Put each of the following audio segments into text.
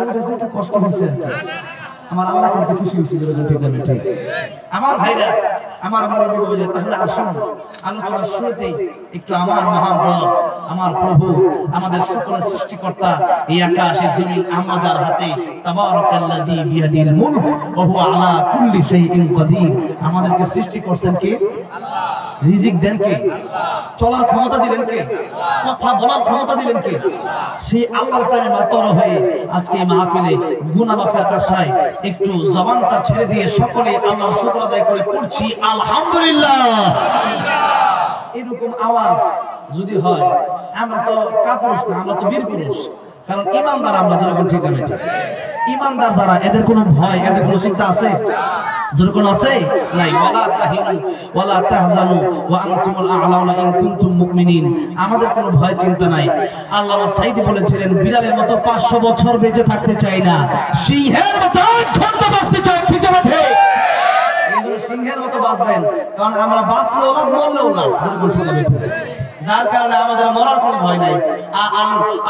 আপনাদের কাছে একটু কষ্ট হচ্ছে আমার আল্লাহ কাছে খুশি হয়েছিল ঠিক না ঠিক আমার ভাইরা আমার মনে বলে তাহলে আসুন আলোচনার শুরুতেই একটু আমার মহান রব আমার প্রভু আমাদের সকলের সৃষ্টিকর্তা এই আকাশ এই জমিন আমাদের হাতে তাবারাকাল্লাযী বিয়াদিল মুলক ওয়া হুয়া আলা কুল্লি শাইইন কাদির আমাদেরকে সৃষ্টি করেছেন কে আল্লাহ রিজিক দেন কে আল্লাহ চলার ক্ষমতা দিলেন কে কথা বলার ক্ষমতা দিলেন কে সেই আল্লাহর প্রেমে মাতর হয়ে আজকে এই মাহফিলে গুনাহ মাফের আশায় একটু জবানটা ছেড়ে দিয়ে সকলে আল্লাহর শুকর আদায় করে পড়ছি আলহামদুলিল্লাহ। এরকম আওয়াজ যদি হয় আমরা তো কাপুরুষ না, আমরা তো বীর পুরুষ, কারণ ইমানদার আমরা যেরকম ঠিক আছে ইমানদার যারা এদের কোনো ভয় এদের কোনো চিন্তা আছে যেরকম আছে নাই ওয়ালা তাহিনু ওয়ালা তাহজানু ওয়া আনতুমুল আ'লাউনা ইন কুনতুম মুমিনিন আমাদের কোনো ভয় চিন্তা নাই। আল্লামা সাঈদী বলেছিলেন বিড়ালের মতো 500 বছর বেঁচে থাকতে চাই না, সিংহের মতো ঘন্টা বাঁচতে চাই ঠিক আছে এইজন্য সিংহের মতো বাঁচবেন, কারণ আমরা বাঁচলেও না মরলেও না যেরকম শুনলাম যার কারণে আমাদের মরার কোনো ভয় নাই।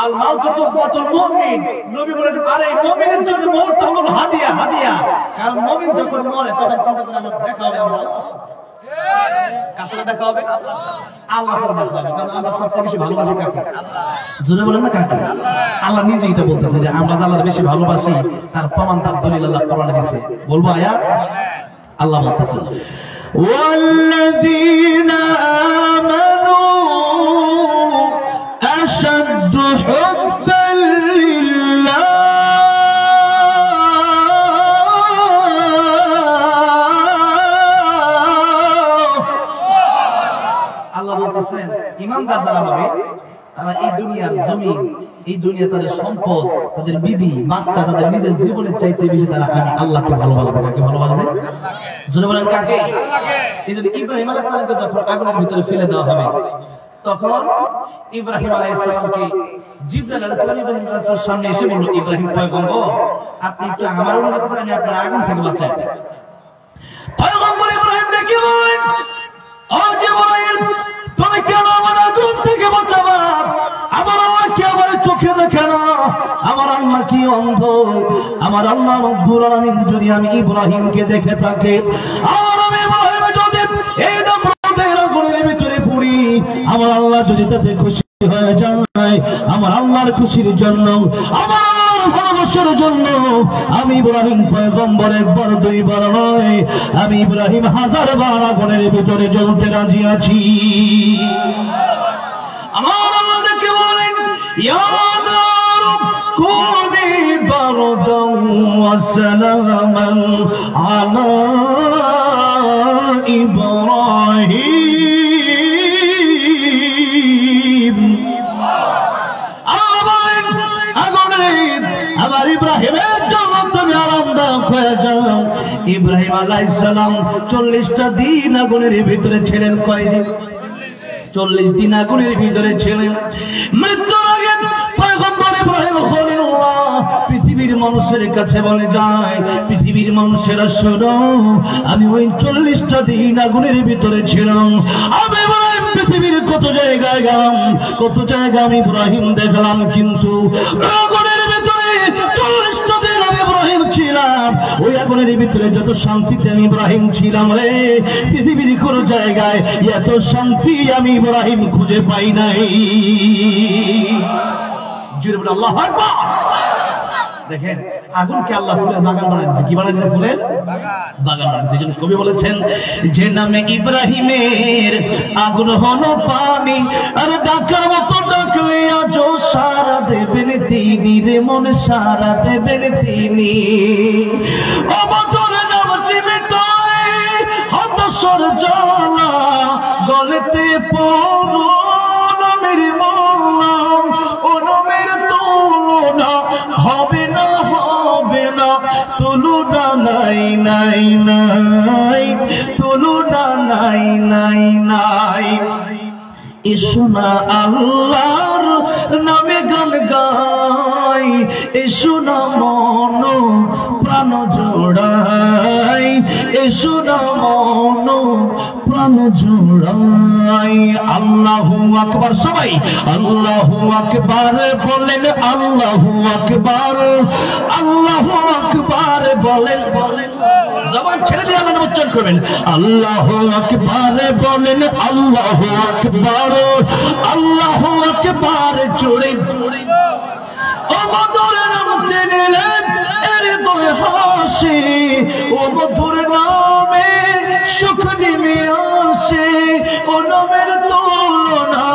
আল মাউতু তুফাতুল মুমিন নবী বলেন আরে মুমিনের জন্য মরতে হলো হাদিয়া হাদিয়া, কারণ মুমিন যখন মরে তখন চিন্তা করে আমার দেখা হবে আমার আল্লাহর সাথে কার সাথে দেখা হবে আল্লাহর সাথে দেখা হবে, কারণ আমরা সবচেয়ে বেশি ভালোবাসি কাকে আল্লাহ জোরে বলেন না কাকে আল্লাহ নিজে এটা বলতেছে যে আমরা আল্লাহর বেশি ভালোবাসি তার প্রমাণ তার দলিল আল্লাহ কোরআনে দিয়েছে। বলবো আয়াত আল্লাহ বলতেছে ওয়াল্লাযীনা আমানু أشد حبا لله আল্লাহ বলতেছেন ইমানদার যারা হবে তারা এই দুনিয়ার জমিন এই দুনিয়া তাদের সম্পদ তাদের বিবি বাচ্চা তাদের নিজের জীবনের চাইতে বেশি তারা আমি আল্লাহকে ভালোবাসবে। কাকে ভালোবাসবে জোরে বলেন কাকে আল্লাহকে। এই জন্য ইব্রাহিম আলাইহিস সালামকে যখন আগুনের ভিতরে ফেলে দেওয়া হবে তখন ইব্রাহিম আলাইহিস সালামকে জিবরাইল আলাইহিস সালাম ইব্রাহিম আলাইহিস সালামের সামনে এসে বলল ইব্রাহিম পয়গম্বর আপনি একটু আমার অনুমতি দিন আমি আপনার আগুন থেকে বাঁচাই। পয়গম্বর ইব্রাহিম ডেকে বলেন ও জিবরাইল তুমি কেন আমার আগুন থেকে বাঁচাবা? আমার আল্লাহ কি আমার চোখে দেখে না? আমার আল্লাহ কি অন্ধ? আমার আল্লাহ রব্বুল আলামিন যদি আমি ইব্রাহিমকে দেখে থাকে আর আমি ইব্রাহিম যদি এই নমরুদের আগুনের ভিতরে পড়ি আমার আল্লাহ যদি তাতে খুশি হয়ে যায় আমার আল্লাহর খুশির জন্য আমার আল্লাহর ভালোবাসার জন্য আমি ইব্রাহিম পয়গম্বর একবার দুইবার নয় আমি ইব্রাহিম 1000 বার আগুনের ভিতরে জ্বলতে রাজি আছি। আমার আল্লাহ দেখে বলেন ইয়া নার কুনি বারদান ওয়া সালামান আলা ইব্রাহিম। আমার ইব্রাহিমের জন্য তুমি আরামদায়ক হয়ে যাও। ইব্রাহিম আলাইহিস সালাম 40টা দিন আগুনের ভিতরে ছিলেন। কয়দিন? 40 দিন আগুনের ভিতরে ছিলেন। মৃত্যুর আগে পয়গম্বর ইব্রাহিম খলিলুল্লাহ পৃথিবীর মানুষের কাছে বলে যায় পৃথিবীর মানুষেরা শোনো আমি ওই 40টা দিন আগুনের ভিতরে ছিলাম। আমি ইব্রাহিম পৃথিবীর কত জায়গায় গেলাম কত জায়গা আমি ইব্রাহিম দেখলাম, কিন্তু আগুনের ভিতরে 40টা দিন আমি ইব্রাহিম ছিলাম। ওই আগুনের ভিতরে যত শান্তিতে আমি ইব্রাহিম ছিলাম রে পৃথিবীর কোন জায়গায় এত শান্তি আমি ইব্রাহিম খুঁজে পাই নাই। জোরে বলে আল্লাহু আকবার। দেখেন আগুনকে আল্লাহ ফুলের বাগান বানাচ্ছে। কি বানাচ্ছে? ফুলের বাগান বানাচ্ছে। যেজন কবি বলেছেন যে নামে ইব্রাহিমের আগুন হলো পানি আর ডাকার মতো ডাকলে আজও সারা দেবেন তিনি রে মন সারা দেবেন তিনি। অবতর নামটি মিটায় হতাশার জ্বালা গলেতে পড়ো নামের মালা ও নামের তুলনা হবে না হবে না তুলনা নাই নাই নাই তুলনা নাই নাই নাই। এসো না আল্লাহর নামে গান গাই এসো না মন প্রাণ জোড়াই এসো না মন প্রাণ প্রাণ জোড়াই। আল্লাহু আকবার, সবাই আল্লাহু আকবার বলেন, আল্লাহু আকবার, আল্লাহু আকবার বলেন, বলেন জবান ছেড়ে দিয়ে আল্লাহ উচ্চারণ করবেন। আল্লাহু আকবার বলেন, আল্লাহু আকবার, আল্লাহু আকবার জোরে জোরে। ও মধুর নাম চিনিলেন এর দোয় হাসি, ও মধুর নামে সুখ নেমে আসে, ও নামের তুলনা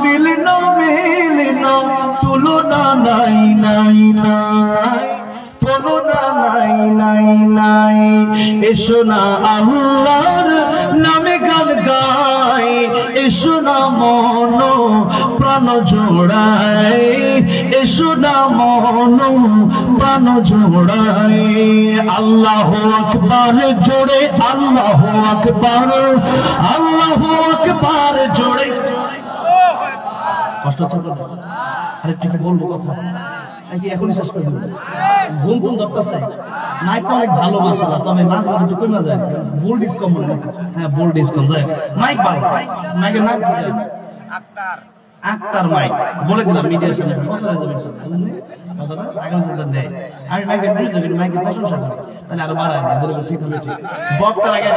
মিলে না, মিলে না, তুলনা নাই নাই নাই, তুলনা নাই নাই নাই। এসো না আল্লাহর নামে গান গাই, এসো না মন প্রাণ জোড়াই, এসো না মন প্রাণ জোড়াই। আল্লাহু আকবার জোরে, আল্লাহু আকবার, আল্লাহু আকবার জোরে। কষ্ট হচ্ছে? আরেকটু কি বলবো কথা নাকি এখনই শেষ করে দেবো? ঘুম ঘুম ধরতেছে। মাইক অনেক ভালো মাসাল্লাহ, তবে মাঝে মাঝে একটু কমে যায়, বোল্ড ইজ কম মনে হয়। হ্যাঁ বোল্ড ইজ কম যায়। মাইক ভালো, মাইকের নাম আক্তার মাইক বলে দিলাম মিডিয়ার সামনে বছর হয়ে যাবে আমি মাইকে বলে দেবেন, মাইকে প্রশংসা করি তাহলে আরো বাড়ায় দেয়, ঠিক হবে ঠিক। বক্তার আগে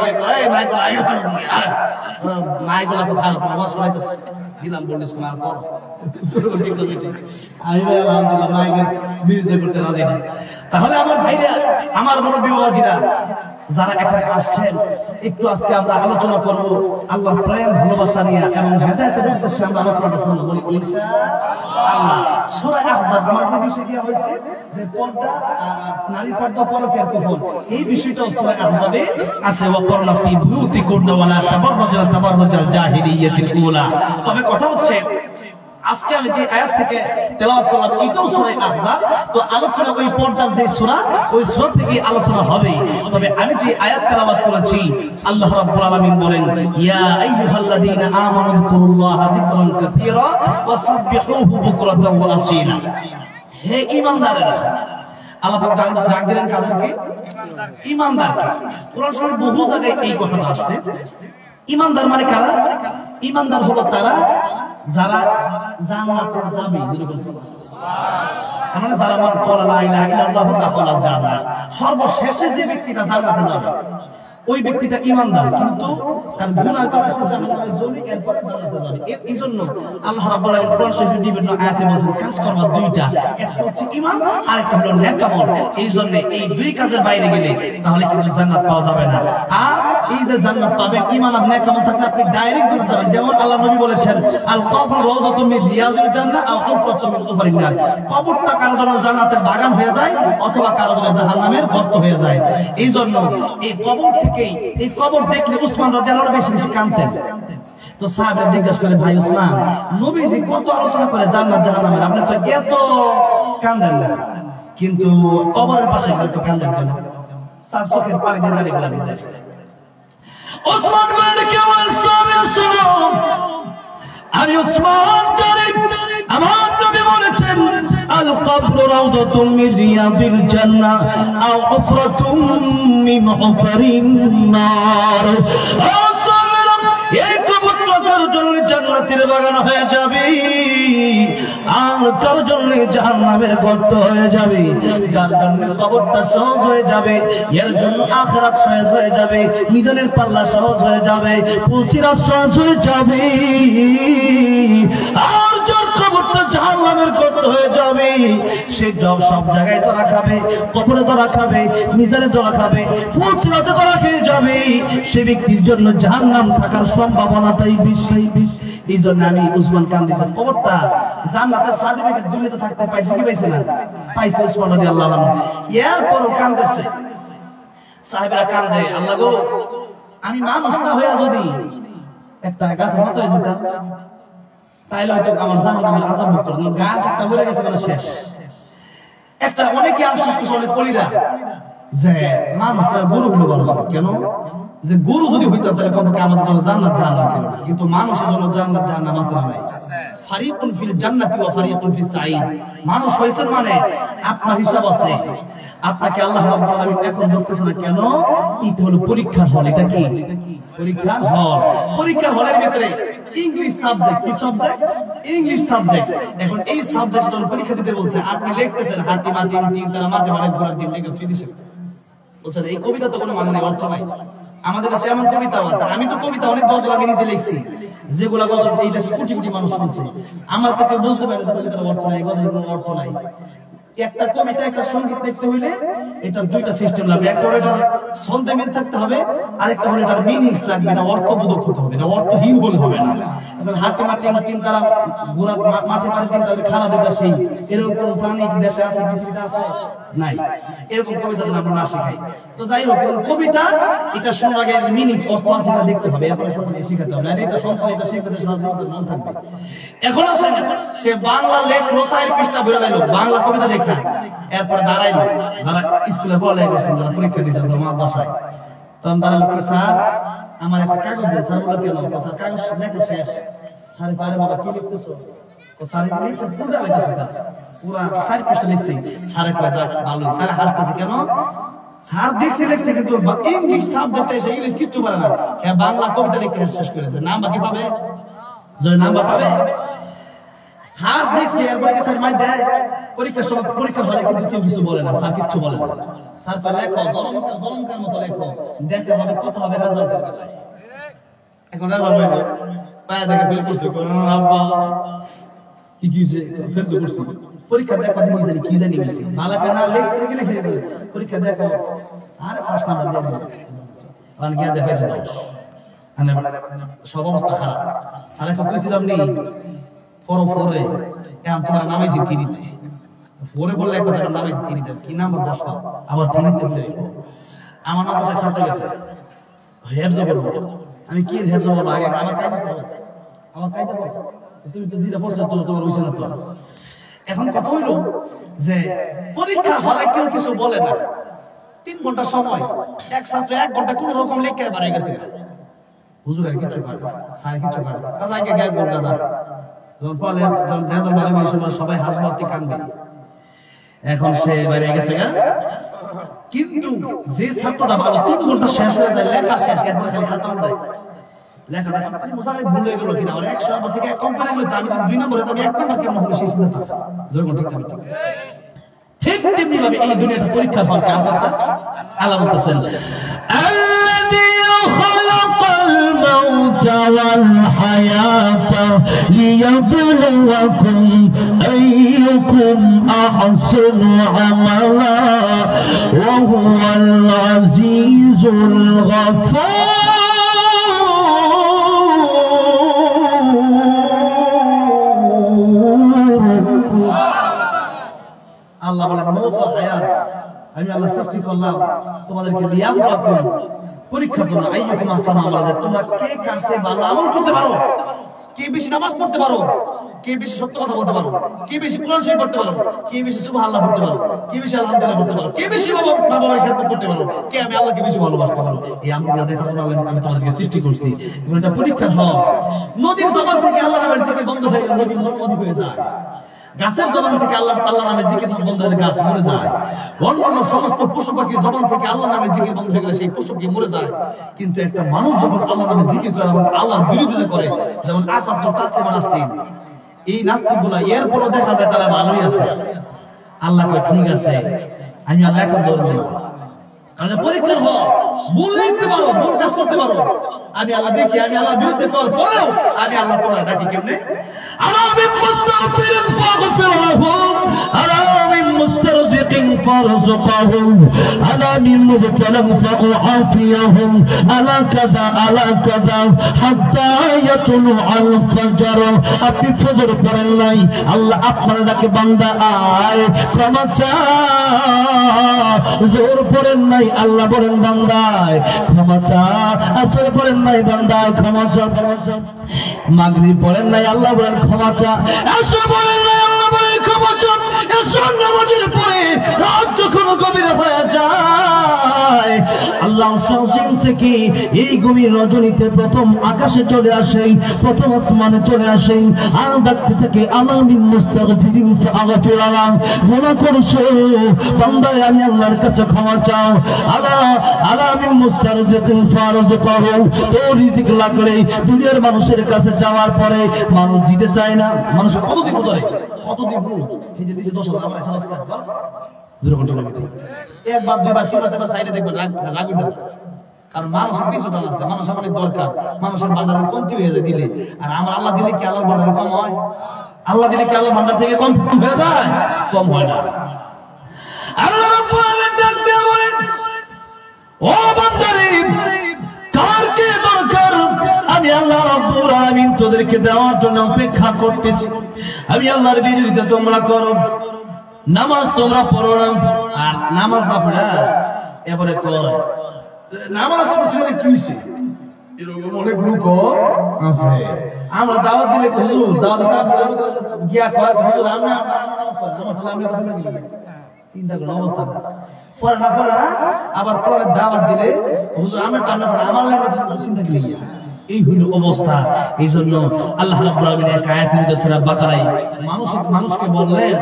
মাইক গুলা কোথায় আওয়াজ শোনাইতেছে দিলাম বলিস কোন আর কর আমি আলহামদুলিল্লাহ মাইকের বিরুদ্ধে করতে রাজি না। তাহলে আমার ভাইরা, আমার মুরব্বী বাবাজিরা যারা এখানে আসছেন, একটু আজকে আমরা আলোচনা করব আল্লাহর প্রেম ভালোবাসা নিয়ে এবং হেদায়েতের উদ্দেশ্যে আমরা আলোচনা করব। বলি ইনশাআল্লাহ। সূরা আহজাব আমার যে বিষয় দেওয়া হয়েছে যে পর্দা, নারী পর্দা পরকের কুফর, এই বিষয়টাও সূরা আহজাবে আছে। ওয়াকরনা ফি বুয়ুতিকুন্না ওয়ালা তাবাররাজনা তাবাররুজাল জাহিলিয়াতিল উলা। তবে কথা হচ্ছে আজকে আমি যে আয়াত থেকে তেলাওয়াত করলাম এটাও সূরা আহজাব, তো আলোচনা ওই পর্দার যে সূরা, ওই সূরা থেকে আলোচনা হবে। তবে আমি যে আয়াত তেলাওয়াত করেছি, আল্লাহ রাব্বুল আলামিন বলেন, ইয়া আইয়ুহাল্লাযীনা আমানু যিকুরুল্লাহা যিকরান কাসীরা ওয়া সাব্বিহুহু বুকরাতাও ওয়া আসীলা। হে ঈমানদারেরা, আল্লাহ পাক ডাক দিলেন কাদেরকে? ঈমানদারকে। কোরআন শরীফে বহু জায়গায় এই কথাটা আসছে। ঈমানদার মানে কারা? ঈমানদার হলো তারা যারা জান্নাতে যাবে। মানে যারা মান ক্বালা লা ইলাহা ইল্লাল্লাহু দাখালাল জান্নাহ, সর্বশেষে যে ব্যক্তিটা জান্নাতে যাবে ওই ব্যক্তিটা ঈমানদার, কিন্তু তার গুনাহ করে জাহান্নামে জ্বলে এরপরে জান্নাতে যাবে। এইজন্য আল্লাহ রাব্বুল আলামিন কোরআন শরীফের বিভিন্ন আয়াতে বলেছেন কাজ করবা দুইটা, একটা হচ্ছে ঈমান আর একটা হলো নেক আমল। এইজন্য এই দুই কাজের বাইরে গেলে তাহলে কিন্তু জান্নাত পাওয়া যাবে না। আর এই যে জান্নাত পাবেন ঈমান আর নেক আমল থাকলে আপনি ডাইরেক্ট জান্নাত যাবেন। যেমন আল্লাহ নবী বলেছেন, আল কবর রাউযাতুম মিন রিয়াজিল জান্নাহ আও হুফরাতুম মিন হুফারিন নার। কবরটা কারো জন্য জান্নাতের বাগান হয়ে যায় অথবা কারো জন্য জাহান্নামের গর্ত হয়ে যায়। এইজন্য এই কবর থেকেই, এই কবর দেখলে উসমান রাদিয়াল্লাহু বেশি বেশি কাঁদতেন। তো সাহাবীরা জিজ্ঞাসা করে, ভাই উসমান, নবীজি কত আলোচনা করে জান্নাত জাহান্নামের, আপনি তো এত কাঁদেন না, কিন্তু কবরের পাশে এত কাঁদেন কেন? সার চোখের পানি দিয়ে দাঁড়িয়ে গেলাম ভিজে। উসমান বলেন, কেমন সালাম, আমি উসমান জানি আমার নবী বলেছেন, আল কবর রাউযাতুম মিন রিয়াদিল জান্নাহ আও হুফরাতুম মিন হুফারিন নার। এই কবরটা কার জন্য জান্নাতের বাগান হয়ে যাবে আর কার জন্য জাহান্নামের গর্ত হয়ে যাবে। যার জন্য কবরটা সহজ হয়ে যাবে, এর জন্য আখিরাত সহজ হয়ে যাবে, মিজানের পাল্লা সহজ হয়ে যাবে, পুলসিরাত সহজ হয়ে যাবে। আর যার কবরটা জাহান্নামের গর্ত হয়ে যাবে, সে সব জায়গায় ধরা খাবে, কবরে ধরা খাবে, মিজানে ধরা খাবে, পুলসিরাতে ধরা খেয়ে যাবে। সে ব্যক্তির জন্য জাহান্নাম থাকার সম্ভাবনাটাই বেশি। এই জন্য আমি উসমান কান্দি, কবরটা জান্নাতের সার্টিফিকেট দুনিয়াতে থাকতে পাইছে কি পাইছে না? পাইছে উসমান রাদিয়াল্লাহু আনহু। এরপরও কান্দেছে, সাহাবীরা কান্দে, আল্লাহ গো, আমি মানুষ না হইয়া যদি একটা গাছের মতো হয়ে যেতাম তাইলে হয়তো আমার জাহান্নামের আযাব ভোগ করতাম। গাছ একটা মরে গেছে বলে শেষ। একটা অনেকে আফসোস করছে, অনেক কলিরা, যে মানুষটা গরু হলো বলো কেন? যে গরু যদি হইতো তাহলে কখনো আমাদের জন্য জান্নাত জাহান্নাম ছিল না, কিন্তু মানুষের জন্য জান্নাত জাহান্নাম আছে না নাই? ফারিকুন ফিল জান্নাতি ওয়া ফারিকুন ফিস সাঈদ। মানুষ হইছেন মানে আপনার হিসাব আছে। আপনাকে আল্লাহ রাব্বুল আলামিন এখন ধরতেছে না কেন? এটা হলো পরীক্ষার হল। এটা কি? পরীক্ষার হল, পরীক্ষার হলের ভিতরে ইংলিশ সাবজেক্ট, কি সাবজেক্ট? English subject. এখন এই সাবজেক্ট যখন পরীক্ষা দিতে বলছে, আপনি লিখতেছেন হাতি মাটি টিম তারা মাঠে মাঠে ঘোড়ার ডিম লিখে ফিরে দিচ্ছেন। বলছেন এই কবিতা তো কোনো মানে নেই, অর্থ নাই। আমাদের দেশে এমন কবিতাও আছে, আমি তো কবিতা অনেক গজল আমি নিজে লিখছি, যেগুলা গজল এই দেশে কোটি কোটি মানুষ শুনছে। আমার থেকে বলতে পারে যে কবিতার অর্থ নাই, গজলের কোনো অর্থ নাই। একটা কবিতা, একটা সঙ্গীত লিখতে হইলে এটার দুইটা সিস্টেম লাগবে। একটা হলো এটার ছন্দে মিল থাকতে হবে, আরেকটা হলো এটার মিনিংস লাগবে, এটা অর্থবোধক হতে হবে, এটা অর্থহীন বলে হবে না। এখন হাতে মাঠে তিন তারা ঘোড়া মাঠে মাঠে তিন তাদের খালা দুটা সেই এরকম প্রাণী দেশে আছে, পৃথিবীতে আছে নাই, এরকম কবিতা যেন আমরা না শিখাই। তো যাই হোক, কবিতা এটা শোনার আগে মিনিংস অর্থ আছে এটা দেখতে হবে, এরপরে সবাই শিখাতে হবে, আর এটা সম্পূর্ণ এটা শিখতে সহজে মন থাকবে। এখন আসেন, সে বাংলা লেখলো 4 পৃষ্ঠা বের হলো, বাংলা কবিতা লেখা, এরপর দাঁড়াইলো যারা স্কুলে পড়ালেখা করছেন, যারা পরীক্ষা দিয়েছেন মাদ্রাসায়, তখন দাঁড়ালো কি স্যার আমার একটা কাগজ দেন। স্যার বলে কেন? স্যার কাগজ লেখা শেষ। স্যার পারে বাবা কি লিখতেছো? ও স্যার লিখে পুরো লিখেছে, স্যার পুরা 4 পৃষ্ঠা লিখছে। স্যার কয় যাক ভালোই। স্যার হাসতেছে কেন? স্যার দেখছে লিখছে কিন্তু ইংলিশ সাবজেক্টে সে ইংলিশ কিচ্ছু পারে না, হ্যাঁ বাংলা কবিতা লিখে শেষ করেছে। নাম্বার কি পাবে? জয় নাম্বার পাবে। স্যার দেখছে এরপরে স্যার মাই দেয় পরীক্ষার সময়, পরীক্ষা হলে কিন্তু কেউ কিছু বলে না, স্যার কিচ্ছু বলে না। স্যার কয় লেখো, জলমকার মতো লেখো, দেখতে হবে কত হবে রেজাল্টের বেলায়। এখন রেজাল্ট হয়েছে, পায়ে দেখে ফেল করছে, আব্বা কি কি ফেল তো করছি। পরীক্ষা দেখো দিন জানি কি জানি গেছে, ভালো করে না লেখছে কি লিখে পরীক্ষা দেখো আর ফার্স্ট নাম্বার দিয়ে কারণ গিয়া দেখাইছে মানে সব অবস্থা খারাপ। স্যার এখন কইছিলাম নেই পরে এখন তোমার নামাইছি তিরিতে, পরে বললে এক কথা নামাইছি তিরিতে, কি নাম্বার 10 পাও আবার তিরিতে বলে আমার মাথা ছাত্র গেছে হেফজ বলবো। আমি কি হেফজ বলবো? আগে আমার কাইদা করো, আমার কাইদা করো, তুমি তো যেটা পড়ছো তোমার হইছে না তো। এখন কথা হইল যে পরীক্ষা হলে কেউ কিছু বলে না, 3 ঘন্টা সময়, এক ছাত্র 1 ঘন্টা কোন রকম লেখা বাড়াই গেছে, হুজুরের কিছু কাটে, স্যার কিছু কাটে, কাজাকে গ্যাগ বল কাজা যখন পড়লে যখন রেজাল্ট বাড়বে এই সময় সবাই হাসবাতি কানবে। এখন সে বাইরে গেছে গা, কিন্তু যে ছাত্রটা ভালো 3 ঘন্টা শেষ হয়ে যায়, লেখা শেষ, এরপরে খালি খাতা উল্টায় লেখাটা কি মোসাফে ভুল হয়ে গেল কিনা, 100 নম্বর থেকে কম করে গেল, আমি যদি 2 নম্বরে আমি 1 নম্বর কেমন হবে সেই চিন্তা থাকে। যখন ঠিক তেমনি ভাবে এই দুনিয়াটা পরীক্ষার ফল কে আল্লাহ বলতেছেন الذي خلق الموت والحياة ليبلوكم أيكم أحسن عملا وهو العزيز الغفور আল্লাহ বলেন মওত ও হায়াত আমি আল্লাহ সৃষ্টি করলাম তোমাদেরকে লিয়াবলুকুম পরীক্ষার জন্য, আইয়ুকুম আহসানু আমালা, তোমরা কে কার চেয়ে ভালো আমল করতে পারো, কে বেশি নামাজ পড়তে পারো, কে বেশি সত্য কথা বলতে পারো, কে বেশি কোরআন শরীফ পড়তে পারো, কে বেশি সুবহানাল্লাহ পড়তে পারো, কে বেশি আলহামদুলিল্লাহ পড়তে পারো, কে বেশি বাবার খেদমত করতে পারো, কে আমি আল্লাহকে বেশি ভালোবাসতে পারো। এই আমলগুলো দেখার জন্য আমি তোমাদেরকে সৃষ্টি করছি। এবং এটা পরীক্ষা হয়। নদীর জবান থেকে আল্লাহ নামের জিকির বন্ধ হয়ে গেলে নদী নদী হয়ে যায়, গাছের জবান থেকে আল্লাহ নামে জিকির বন্ধ হলে গাছ মরে যায়, অন্যান্য সমস্ত পশু পাখির জবান থেকে আল্লাহ নামে জিকির বন্ধ হয়ে গেলে সেই পশু পাখি মরে যায়। কিন্তু একটা মানুষ যখন আল্লাহ নামে জিকির করে এবং আল্লাহর বিরোধিতা করে, যেমন আসাদ তাসলিমা নাসরিন, এই নাস্তিকগুলা এরপরও দেখা যায় তারা ভালোই আছে। আল্লাহ কয় ঠিক আছে, আমি আল্লাহ এখন ধরবো না, কারণ পরীক্ষার হল, ভুল লিখতে পারো, ভুল কাজ করতে পারো, আমি আল্লাহ দেখি, আমি আল্লাহর বিরুদ্ধে করার পরেও আমি আল্লাহ তোমার ডাকি কেমনে فارزقهم على من مبتلى فأعافيهم على كذا على كذا حتى يطلع الفجر। আপনি ফজর পড়েন নাই, আল্লাহ আপনার ডাকে বান্দা আয় ক্ষমা চা, জোর পড়েন নাই, আল্লাহ বলেন বান্দায় ক্ষমা চা, আসর পড়েন নাই বান্দায় ক্ষমা চা, মাগরিব পড়েন নাই, আল্লাহ বলেন ক্ষমা চা, আসর পড়েন নাই, আল্লাহ বলে খবর এসব নামাজের পরে রাত যখন গভীর হয়ে যায় আল্লাহ শাওজিন থেকে এই গভীর রজনীতে প্রথম আকাশে চলে আসেন, প্রথম আসমানে চলে আসেন। আর ডাকতে থেকে আলামিন মুস্তাগফিরিন ফাগফির লাহুম, গুনাহ করছো বান্দায় আমি আল্লাহর কাছে ক্ষমা চাও। আলামিন মুস্তারজিকিন ফারজুকহু, তো রিজিক লাগলে দুনিয়ার মানুষের কাছে যাওয়ার পরে মানুষ দিতে চায় না। মানুষ কতদিন ধরে কতদিন এই যে দিছে 10,000 আমরা সালাস করব একবার দুইবার তিনবার চারবার সাইডে দেখবেন রাগ উঠবে। কারণ মানুষের পিছু টান আছে, মানুষের অনেক দরকার, মানুষের ভান্ডারের কমতি হয়ে যায় দিলে। আর আমার আল্লাহ দিলে কি আল্লাহর ভান্ডার কম হয়? আল্লাহ দিলে কি আল্লাহর ভান্ডার থেকে কম হয়ে যায়? কম হয় না। আল্লাহ রাব্বুল আলামিন ডাক দিয়ে বলেন, ও বান্দারে কার কি দরকার আমি আল্লাহ রাব্বুল আলামিন তোদেরকে দেওয়ার জন্য অপেক্ষা করতেছি। আমি আল্লাহর বিরুদ্ধে তোমরা করো, নামাজ তোমরা পড়ো না। আর নামাজ না পড়া এবারে কয় নামাজ পড়ছি না কি হইছে, এরকম অনেক লোক আছে। আমরা দাওয়াত দিলে হুজুর দাওয়াত গিয়া কয় হুজুর আমরা চিন্তা করেন অবস্থা পড়া না পড়া, আবার পড়া দাওয়াত দিলে হুজুর আমরা কান্না পড়া আমার লাগে চিন্তা কি লাগিয়া। এই হইল অবস্থা। এই জন্য আল্লাহ রাব্বুল আলামিন এক আয়াত মধ্যে সূরা বাকারায় মানুষকে বললেন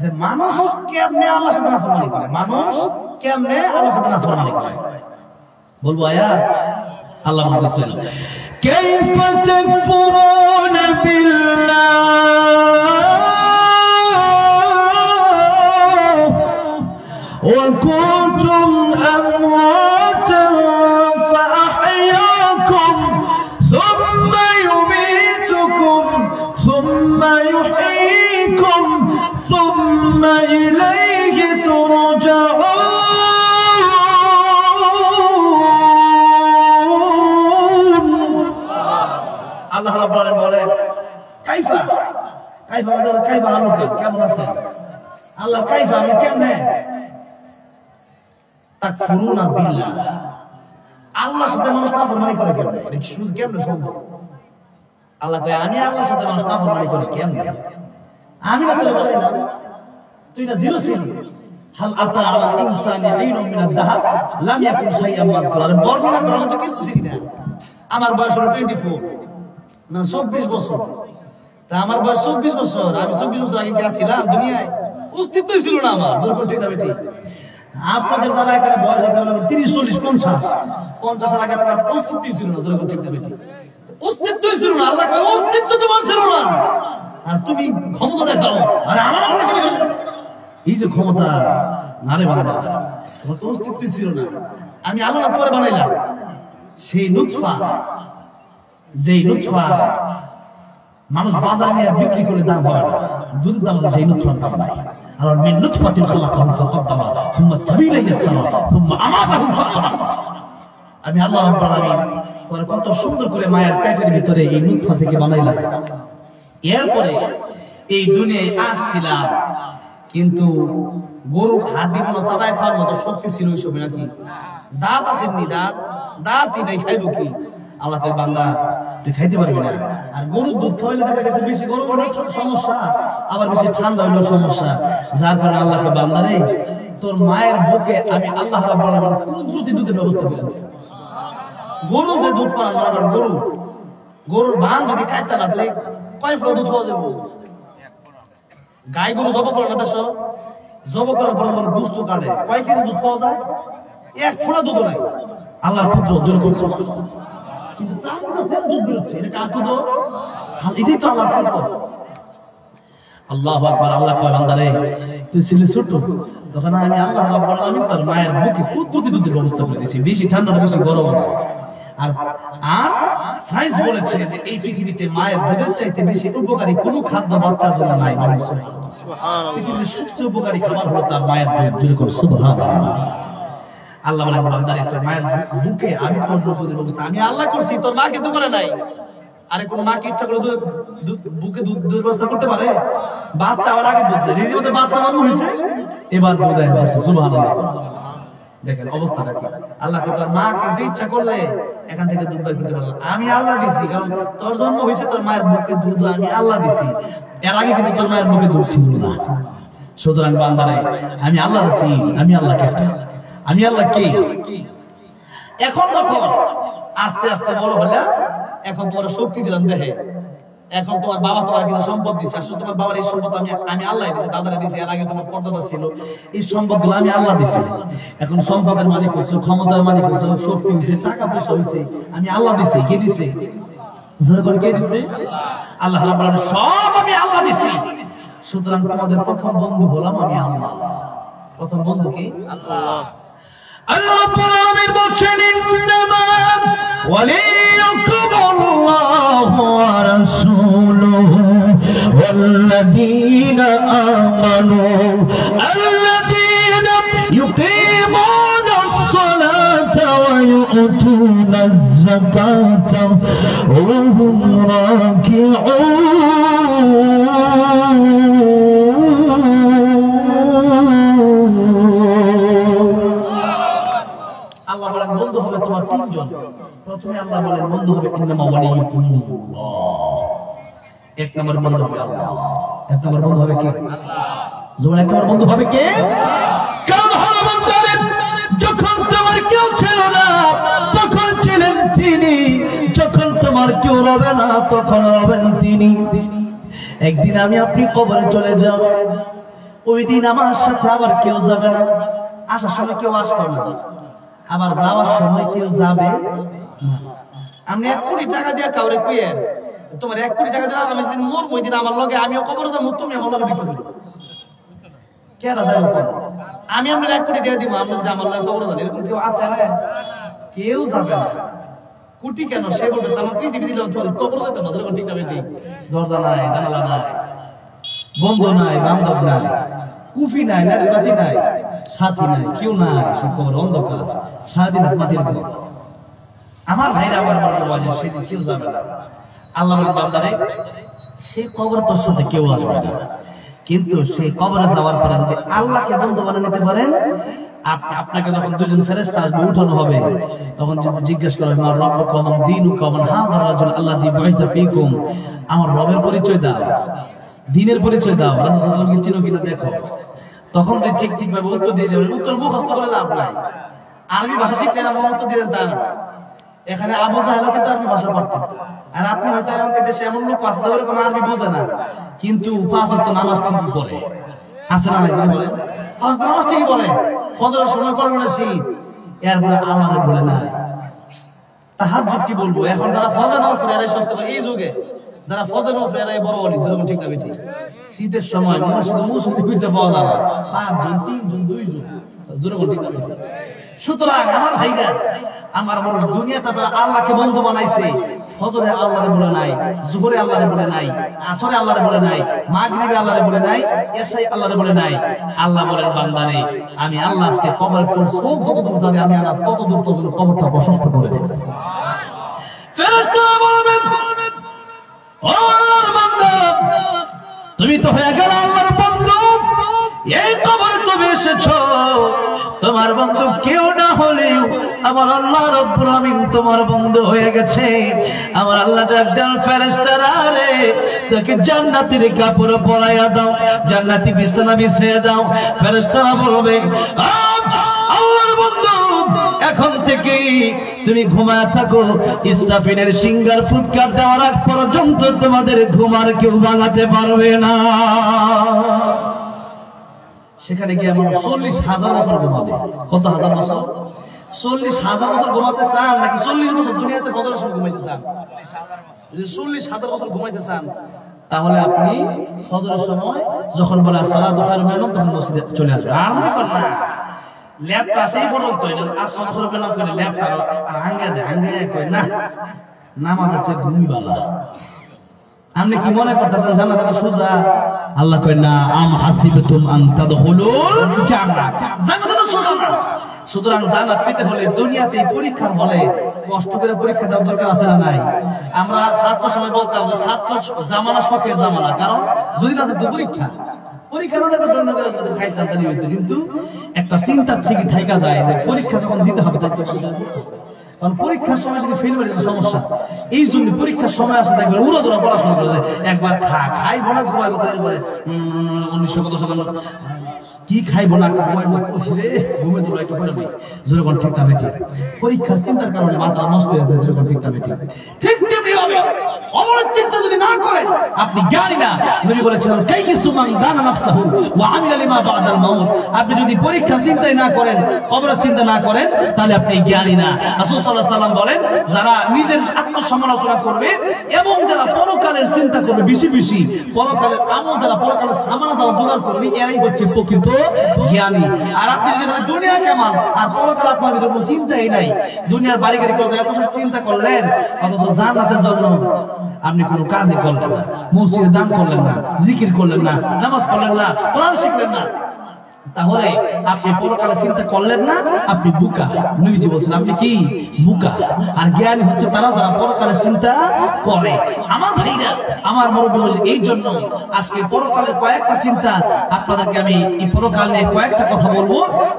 যে মানুষ কেমনে আল্লাহর সাথে নাফরমানি করে, মানুষ কেমনে আল্লাহর সাথে নাফরমানি করে। বলবো আয়াত আল্লাহ বলছেন কাইফা তাকফুরুনা বিল্লাহ ওয়া কুনতুম আমওয়াতান ফাআহইয়াকুম থুম্মা ইউমীতুকুম থুম্মা ইউহয়ীকুম থুম্মা ইলাইহি তুরজাউন। আল্লাহ রাব্বুল আলামিন বলেন কাইফা কাইফা কাইফা আল্লাহ কেমন আছে, আল্লাহ কাইফা আমি কেমনে তাকফুরুনা বিল্লাহ, আল্লাহর সাথে মানুষ নাফরমানি করে কেমনে, এটা কি সুজ কেমনে সম্ভব? আল্লাহ কয় আমি আল্লাহর সাথে মানুষ নাফরমানি করে কেমনে? আমি না তোরে বললাম তুই না জিরো ছিলি। হাল আতা আলা ইনসানি ঈনুম মিনাদ দাহর লাম ইয়াকুন শাইআন মাযকুরা, বর্ণনা করার মতো কিছু ছিল না। আমার বয়স হলো 24 না 24 বছর। তা আমার বয়স 24 বছর, আমি 24 বছর আগে কে ছিলাম দুনিয়ায়? অস্তিত্বই ছিল না আমার। যখন ঠিক না বেটি আপনাদের যারা এখানে বয়স আছে 30 40 50 এর আগে আপনার অস্তিত্বই ছিল না। যখন ঠিক না বেটি অস্তিত্বই ছিল না। আল্লাহ কয় অস্তিত্ব তোমার ছিল না আর তুমি ক্ষমতা দেখাও। আরে আমার এই যে ক্ষমতা নারে বান্দা তোমার তো অস্তিত্বই ছিল না। আমি আল্লাহ তোমারে বানাইলাম সেই নুতফা, যেই নুতফা মানুষ বাজারে নিয়ে বিক্রি করে দাম হয় না, দুধের দাম সেই নুতফার দাম নাই। আর মিন নুতফাতিন খালাকাহু ফাকাদ্দামা সুম্মা সাবিলা ইয়াসসারা সুম্মা আমাতাহু ফাআমা। আমি আল্লাহ রাব্বুল আলামিন পরে কত সুন্দর করে মায়ের পেটের ভিতরে এই নুতফা থেকে বানাইলাম। এরপরে এই দুনিয়ায় আসছিলাম, কিন্তু গরু হাড্ডি গুলো সবাই খাওয়ার মতো শক্তি ছিল ওই সময় নাকি? দাঁত আসেননি, দাঁতই নাই, খাইবো কি? আল্লাহ কয় বান্দা তুই খাইতে পারবি না। আর গরুর দুধ খাওয়াইলে দেখা গেছে বেশি গরম হলে সমস্যা, আবার বেশি ঠান্ডা হইলেও সমস্যা। যার কারণে আল্লাহকে বান্দা রে তোর মায়ের বুকে আমি আল্লাহ রাব্বুল আলামিন কুদরতি দুধের ব্যবস্থা করেছি। গরু যে দুধ পান না, গরুর বান যদি কাটতে লাগলে কয় ফোঁটা দুধ পাওয়া যাবে? গাই গরু জব করে না, দেশ জব করার পরে যখন গোস্ত কাটে কয় কেজি দুধ পাওয়া যায়? 1 ফোঁটা দুধ নাই। আল্লাহর পুত্র অর্জন করছে, কিন্তু তার মধ্যে দুধ বেরোচ্ছে। এটা কার পুত্র? এটাই তো আল্লাহর পুত্র। আল্লাহু আকবার। আল্লাহ কয় বান্দারে তুই ছিলি ছোট, তখন আমি আল্লাহ রাব্বুল আলামিন তোর মায়ের বুকে কুদরতি দুধের ব্যবস্থা করে দিয়েছি, বেশি ঠান্ডা না বেশি গরম না। আর সায়েন্স বলেছে যে এই পৃথিবীতে মায়ের দুধের চাইতে বেশি উপকারী কোনো খাদ্য বাচ্চার জন্য নাই। সুবহানাল্লাহ। পৃথিবীর সবচেয়ে উপকারী খাবার হলো তার মায়ের দুধ। জোরে করে সুবহানাল্লাহ। আল্লাহ বলে বান্দারে তোর মায়ের বুকে আমি দুধের ব্যবস্থা আমি আল্লাহ করছি, তোর মা কিন্তু করে নাই। আরে কোন মা কি ইচ্ছা করে বুকে দুধের ব্যবস্থা করতে পারে? বাচ্চা হওয়ার আগে দুধ দেয়, রীতিমতো বাচ্চা জন্ম হয়েছে এবার দুধ হয়েছে। সুবহানাল্লাহ। দেখেন অবস্থাটা কি। আল্লাহ তোর মা কিন্তু ইচ্ছা করলে এখান থেকে দুধ বের করতে পারবে। আমি আল্লাহ দিছি, কারণ তোর জন্ম হয়েছে তোর মায়ের বুকে দুধ আমি আল্লাহ দিছি। এর আগে কিন্তু তোর মায়ের মুখে দুধ ছিল না। সুতরাং বান্দারে আমি আল্লাহ আছি, আমি আল্লাহকে, আমি আল্লাহ কে। এখন যখন আস্তে আস্তে বড় হলে, এখন তোমার শক্তি দিলাম দেহে, এখন তোমার বাবা তোমার কিছু সম্পদ দিচ্ছে, আসলে তোমার বাবার এই সম্পদ আমি আল্লাহ দিচ্ছি, দাদারা দিচ্ছি, এর আগে তোমার পর্দাদা ছিল, এই সম্পদগুলো আমি আল্লাহ দিচ্ছি। এখন সম্পদের মালিক হচ্ছে, ক্ষমতার মালিক হচ্ছে, শক্তি হচ্ছে, টাকা পয়সা হয়েছে, আমি আল্লাহ দিচ্ছি। কে দিচ্ছে? কে দিচ্ছে? আল্লাহ রাব্বুল আলামিন। সব আমি আল্লাহ দিচ্ছি। সুতরাং তোমাদের প্রথম বন্ধু হলাম আমি আল্লাহ। প্রথম বন্ধু কি? আল্লাহ। আল্লাহ রাব্বুল আলামিন বলছেন, ইন্নামা ওয়ালিয়ুকুমুল্লাহু ওয়া রাসূলুহু ওয়াল্লাযীনা আমানু আল্লাযীনা ইউকিমুনাস সালাতা ওয়া ইউতুনাজ যাকাতা ওয়া হুম রাকিউন। আল্লাহ বলেন বন্ধু হবে তোমার তিনজন। প্রথমে আল্লাহ বলেন বন্ধু হবে ইন্নামা ওয়ালিয়ুকুমুল্লাহ। এক নম্বর বন্ধু হবে আল্লাহ। এক নম্বর বন্ধু হবে কে? আল্লাহ। যখন এক নম্বর বন্ধু হবে কে? কারণ হলো বন্ধু, যখন তোমার কেউ ছিল না তখন ছিলেন তিনি, যখন তোমার কেউ রবে না তখন রবেন তিনি। একদিন আমি আপনি কবরে চলে যাব, ওই দিন আমার সাথে আবার কেউ যাবে না। আসার সময় কেউ আসবে না, আবার যাওয়ার সময় কেউ যাবে না। আপনি 1 কোটি টাকা দিয়ে কাউরে কইয়েন তোমার 1 কোটি টাকা দিলাম, আমি সেদিন মরবো, ওই দিন আমার লগে আমিও কবরে যাবো, তুমি আমার লগে বিক্রি করবো, কেডা যাবে? আমি আপনার 1 কোটি টাকা দিব, আপনি যদি আমার লগে কবরে যান, এরকম কেউ আছে না? কেউ যাবে না। কোটি কেন? সে বলবে আমার পৃথিবী দিলাম, তোমার কবরে যেতে না, ঠিক না? ঠিক। দরজা নাই, জানালা নাই, বন্ধু নাই, বান্ধব নাই, কুফি নাই, নারীবাতি নাই, সাথী নাই, কেউ নাই, সে কবর অন্ধকার, সারাদিন মাটির ঘর। আমার ভাইরা আবার বলবো সেদিন কেউ যাবে না। আল্লাহ বলে বান্দারে সেই কবরে তোর সাথে কেউ আসবে না, কিন্তু সেই কবরে যাওয়ার পরে যদি আল্লাহকে বন্ধু বানিয়ে নিতে পারেন, আপনাকে যখন দুজন ফেরেশতা আসবে, উঠানো হবে, তখন জিজ্ঞেস করা হবে, আমার রব্বুকা মান দীনুকা মান হাযার রাজুল আল্লাযী বুইসা ফীকুম। আমার রবের পরিচয় দাও, দ্বীনের পরিচয় দাও, রাসূল সাল্লাল্লাহু আলাইহি ওয়াসাল্লামকে চিনো কিনা দেখো। তখন তুই ঠিক ভাবে উত্তর দিয়ে দেবেন। উত্তর মুখস্থ করে লাভ নাই, আরবি ভাষা শিখলে না উত্তর দিয়ে দেন। এখানে আবু জাহেল কিন্তু আরবি ভাষা পড়তো, আর আপনি হয়তো আমাদের দেশে এমন লোক আছে যারা কোনো আরবি বোঝে না, কিন্তু 5 ওয়াক্ত নামাজ ঠিকই পড়ে। আছে না? নাই বলে 5 ওয়াক্ত নামাজ ঠিকই পড়ে, ফজরের সময় পড়বে না শীত, এরপরে আল্লাহরে বলে না। তাহাজ্জুদ কি বলবো? এখন যারা ফজর নামাজ পড়ে এরাই সবচেয়ে এই যুগে যারা ফজর নামাজ পড়ে এরাই বড় বড়, যেরকম ঠিক না বেঠিক। শীতের সময় মুসলিম খুঁজে পাওয়া যাবে 5 জন, 3 জন, 2 জন, যেরকম ঠিক না বেঠিক। সুতরাং আমার ভাইরা, আমার দুনিয়াতে যারা আল্লাহকে বন্ধু বানাইছে, ফজরে আল্লাহরে বলে নাই, জোহরে আল্লাহরে বলে নাই, আসরে আল্লাহরে বলে নাই, মাগরিবে আল্লাহরে বলে নাই, এশায় আল্লাহরে বলে নাই। আল্লাহ বলেন বান্দারে আমি আল্লাহ আজকে কবরে তোর চোখ যতদূর যাবে আমি আল্লাহ ততদূর পর্যন্ত কবরটা প্রশস্ত করে দেব। ফেরেশতারা বলবেন, ও আল্লাহর বান্দা, তুমি তো হয়ে গেল আল্লাহর বন্ধু, এই কবরে তুমি এসেছো, তোমার বন্ধু কেউ না হলেও আমার আল্লাহ রাব্বুল আমিন তোমার বন্ধু হয়ে গেছে। আমার আল্লাহ ডাক দেন, ফেরেশতারা রে, তাকে জান্নাতের কাপড় পরাইয়া দাও, জান্নাতি বিছানা বিছিয়ে দাও। ফেরেশতারা বলবে, আল্লাহর বন্ধু, এখন থেকে তুমি ঘুমায় থাকো, ইসরাফিলের সিঙ্গার ফুৎকার দেওয়ার আগ পর্যন্ত তোমাদের ঘুমার কেউ ভাঙাতে পারবে না। সেখানে গিয়ে আমরা 40,000 বছর ঘুমাবে। কত হাজার বছর? 40,000 বছর ঘুমাতে চান নাকি 40 বছর দুনিয়াতে ফজরের সময় ঘুমাইতে চান? 40,000 বছর ঘুমাইতে চান, তাহলে আপনি ফজরের সময় যখন বলে সালাতু খায়রুম মিনান নাওম তখন মসজিদে চলে আসবেন। আর মনে করেন না ল্যাপটপ আছেই পর্যন্ত আসল করবে না, করে ল্যাপটপ আর হাঙ্গা দেয়, হাঙ্গা কই না, নামাজ আছে ঘুমিবালা। আপনি কি মনে করতেছেন জান্নাত সোজা? আল্লাহ কয় না, আম হাসিবতুম আন তাদখুলুল জান্নাত, জান্নাত তো সোজা না। সুতরাং জান্নাত পেতে হলে দুনিয়াতেই পরীক্ষার হলে কষ্ট করে পরীক্ষা দেওয়ার দরকার আছে না নাই? আমরা ছাত্র সময় বলতাম যে ছাত্র জামানা শখের জামানা, কারণ যদি না থাকতো পরীক্ষা, পরীক্ষা না থাকার জন্য খাইতাম তাই হইতো। কিন্তু একটা চিন্তা ঠিকই থাকা যায় যে পরীক্ষা যখন দিতে হবে তাই কারণ পরীক্ষার সময় যদি ফেল করে সমস্যা। এই জন্য পরীক্ষার সময় আসে দেখবেন উড়া ধরা পড়াশোনা করে দেয়, একবার খাইবো না ঘুমাইবো, তারপরে 1900 কত সাল কি খাইবো না ঘুমাইবো, ঘুমে তো একটু করে জোরে কোন ঠিকঠাক বেঠি। পরীক্ষার চিন্তার কারণে মাথা নষ্ট হয়ে যায়, জোরে কোন ঠিকঠাক বেঠি। ঠিক তেমনি হবে কবরের চিন্তা যদি না করেন আপনি জ্ঞানী না। নবী বলেছেন কাইয়িসু মান দানা নাফসাহু ওয়া আমিলা লিমা বা'দাল মাউত। আপনি যদি পরীক্ষার চিন্তাই না করেন, কবরের চিন্তা না করেন, তাহলে আপনি জ্ঞানী না। রাসূল সাল্লাল্লাহু আলাইহি ওয়াসাল্লাম বলেন যারা নিজের আত্মসমালোচনা করবে এবং যারা পরকালের চিন্তা করবে বেশি বেশি, পরকালের আমল যারা পরকালের সামানা দ্বারা জোগাড় করবে, এরাই হচ্ছে প্রকৃত জ্ঞানী। আর আপনি যদি দুনিয়া কেমন আর পরকাল আপনার ভিতরে কোনো চিন্তাই নাই, দুনিয়ার বাড়ি গাড়ি করতে এত চিন্তা করলেন, অথচ জান্নাতের জন্য আপনি কোনো কাজই করলেন না, মসজিদে দান করলেন না, জিকির করলেন না, নামাজ পড়লেন না, কোরআন শিখলেন না, তাহলে আপনি পরকালে চিন্তা করলেন না, আপনি বুকা। নবীজি বলছেন আপনি কি বুকা। আর জ্ঞানী হচ্ছে তারা যারা পরকালে চিন্তা করে। আমার ভাইরা, আমার মুরব্বী বলছে, এই জন্য আজকে পরকালের কয়েকটা চিন্তা আপনাদেরকে আমি এই পরকাল নিয়ে কয়েকটা কথা বলবো,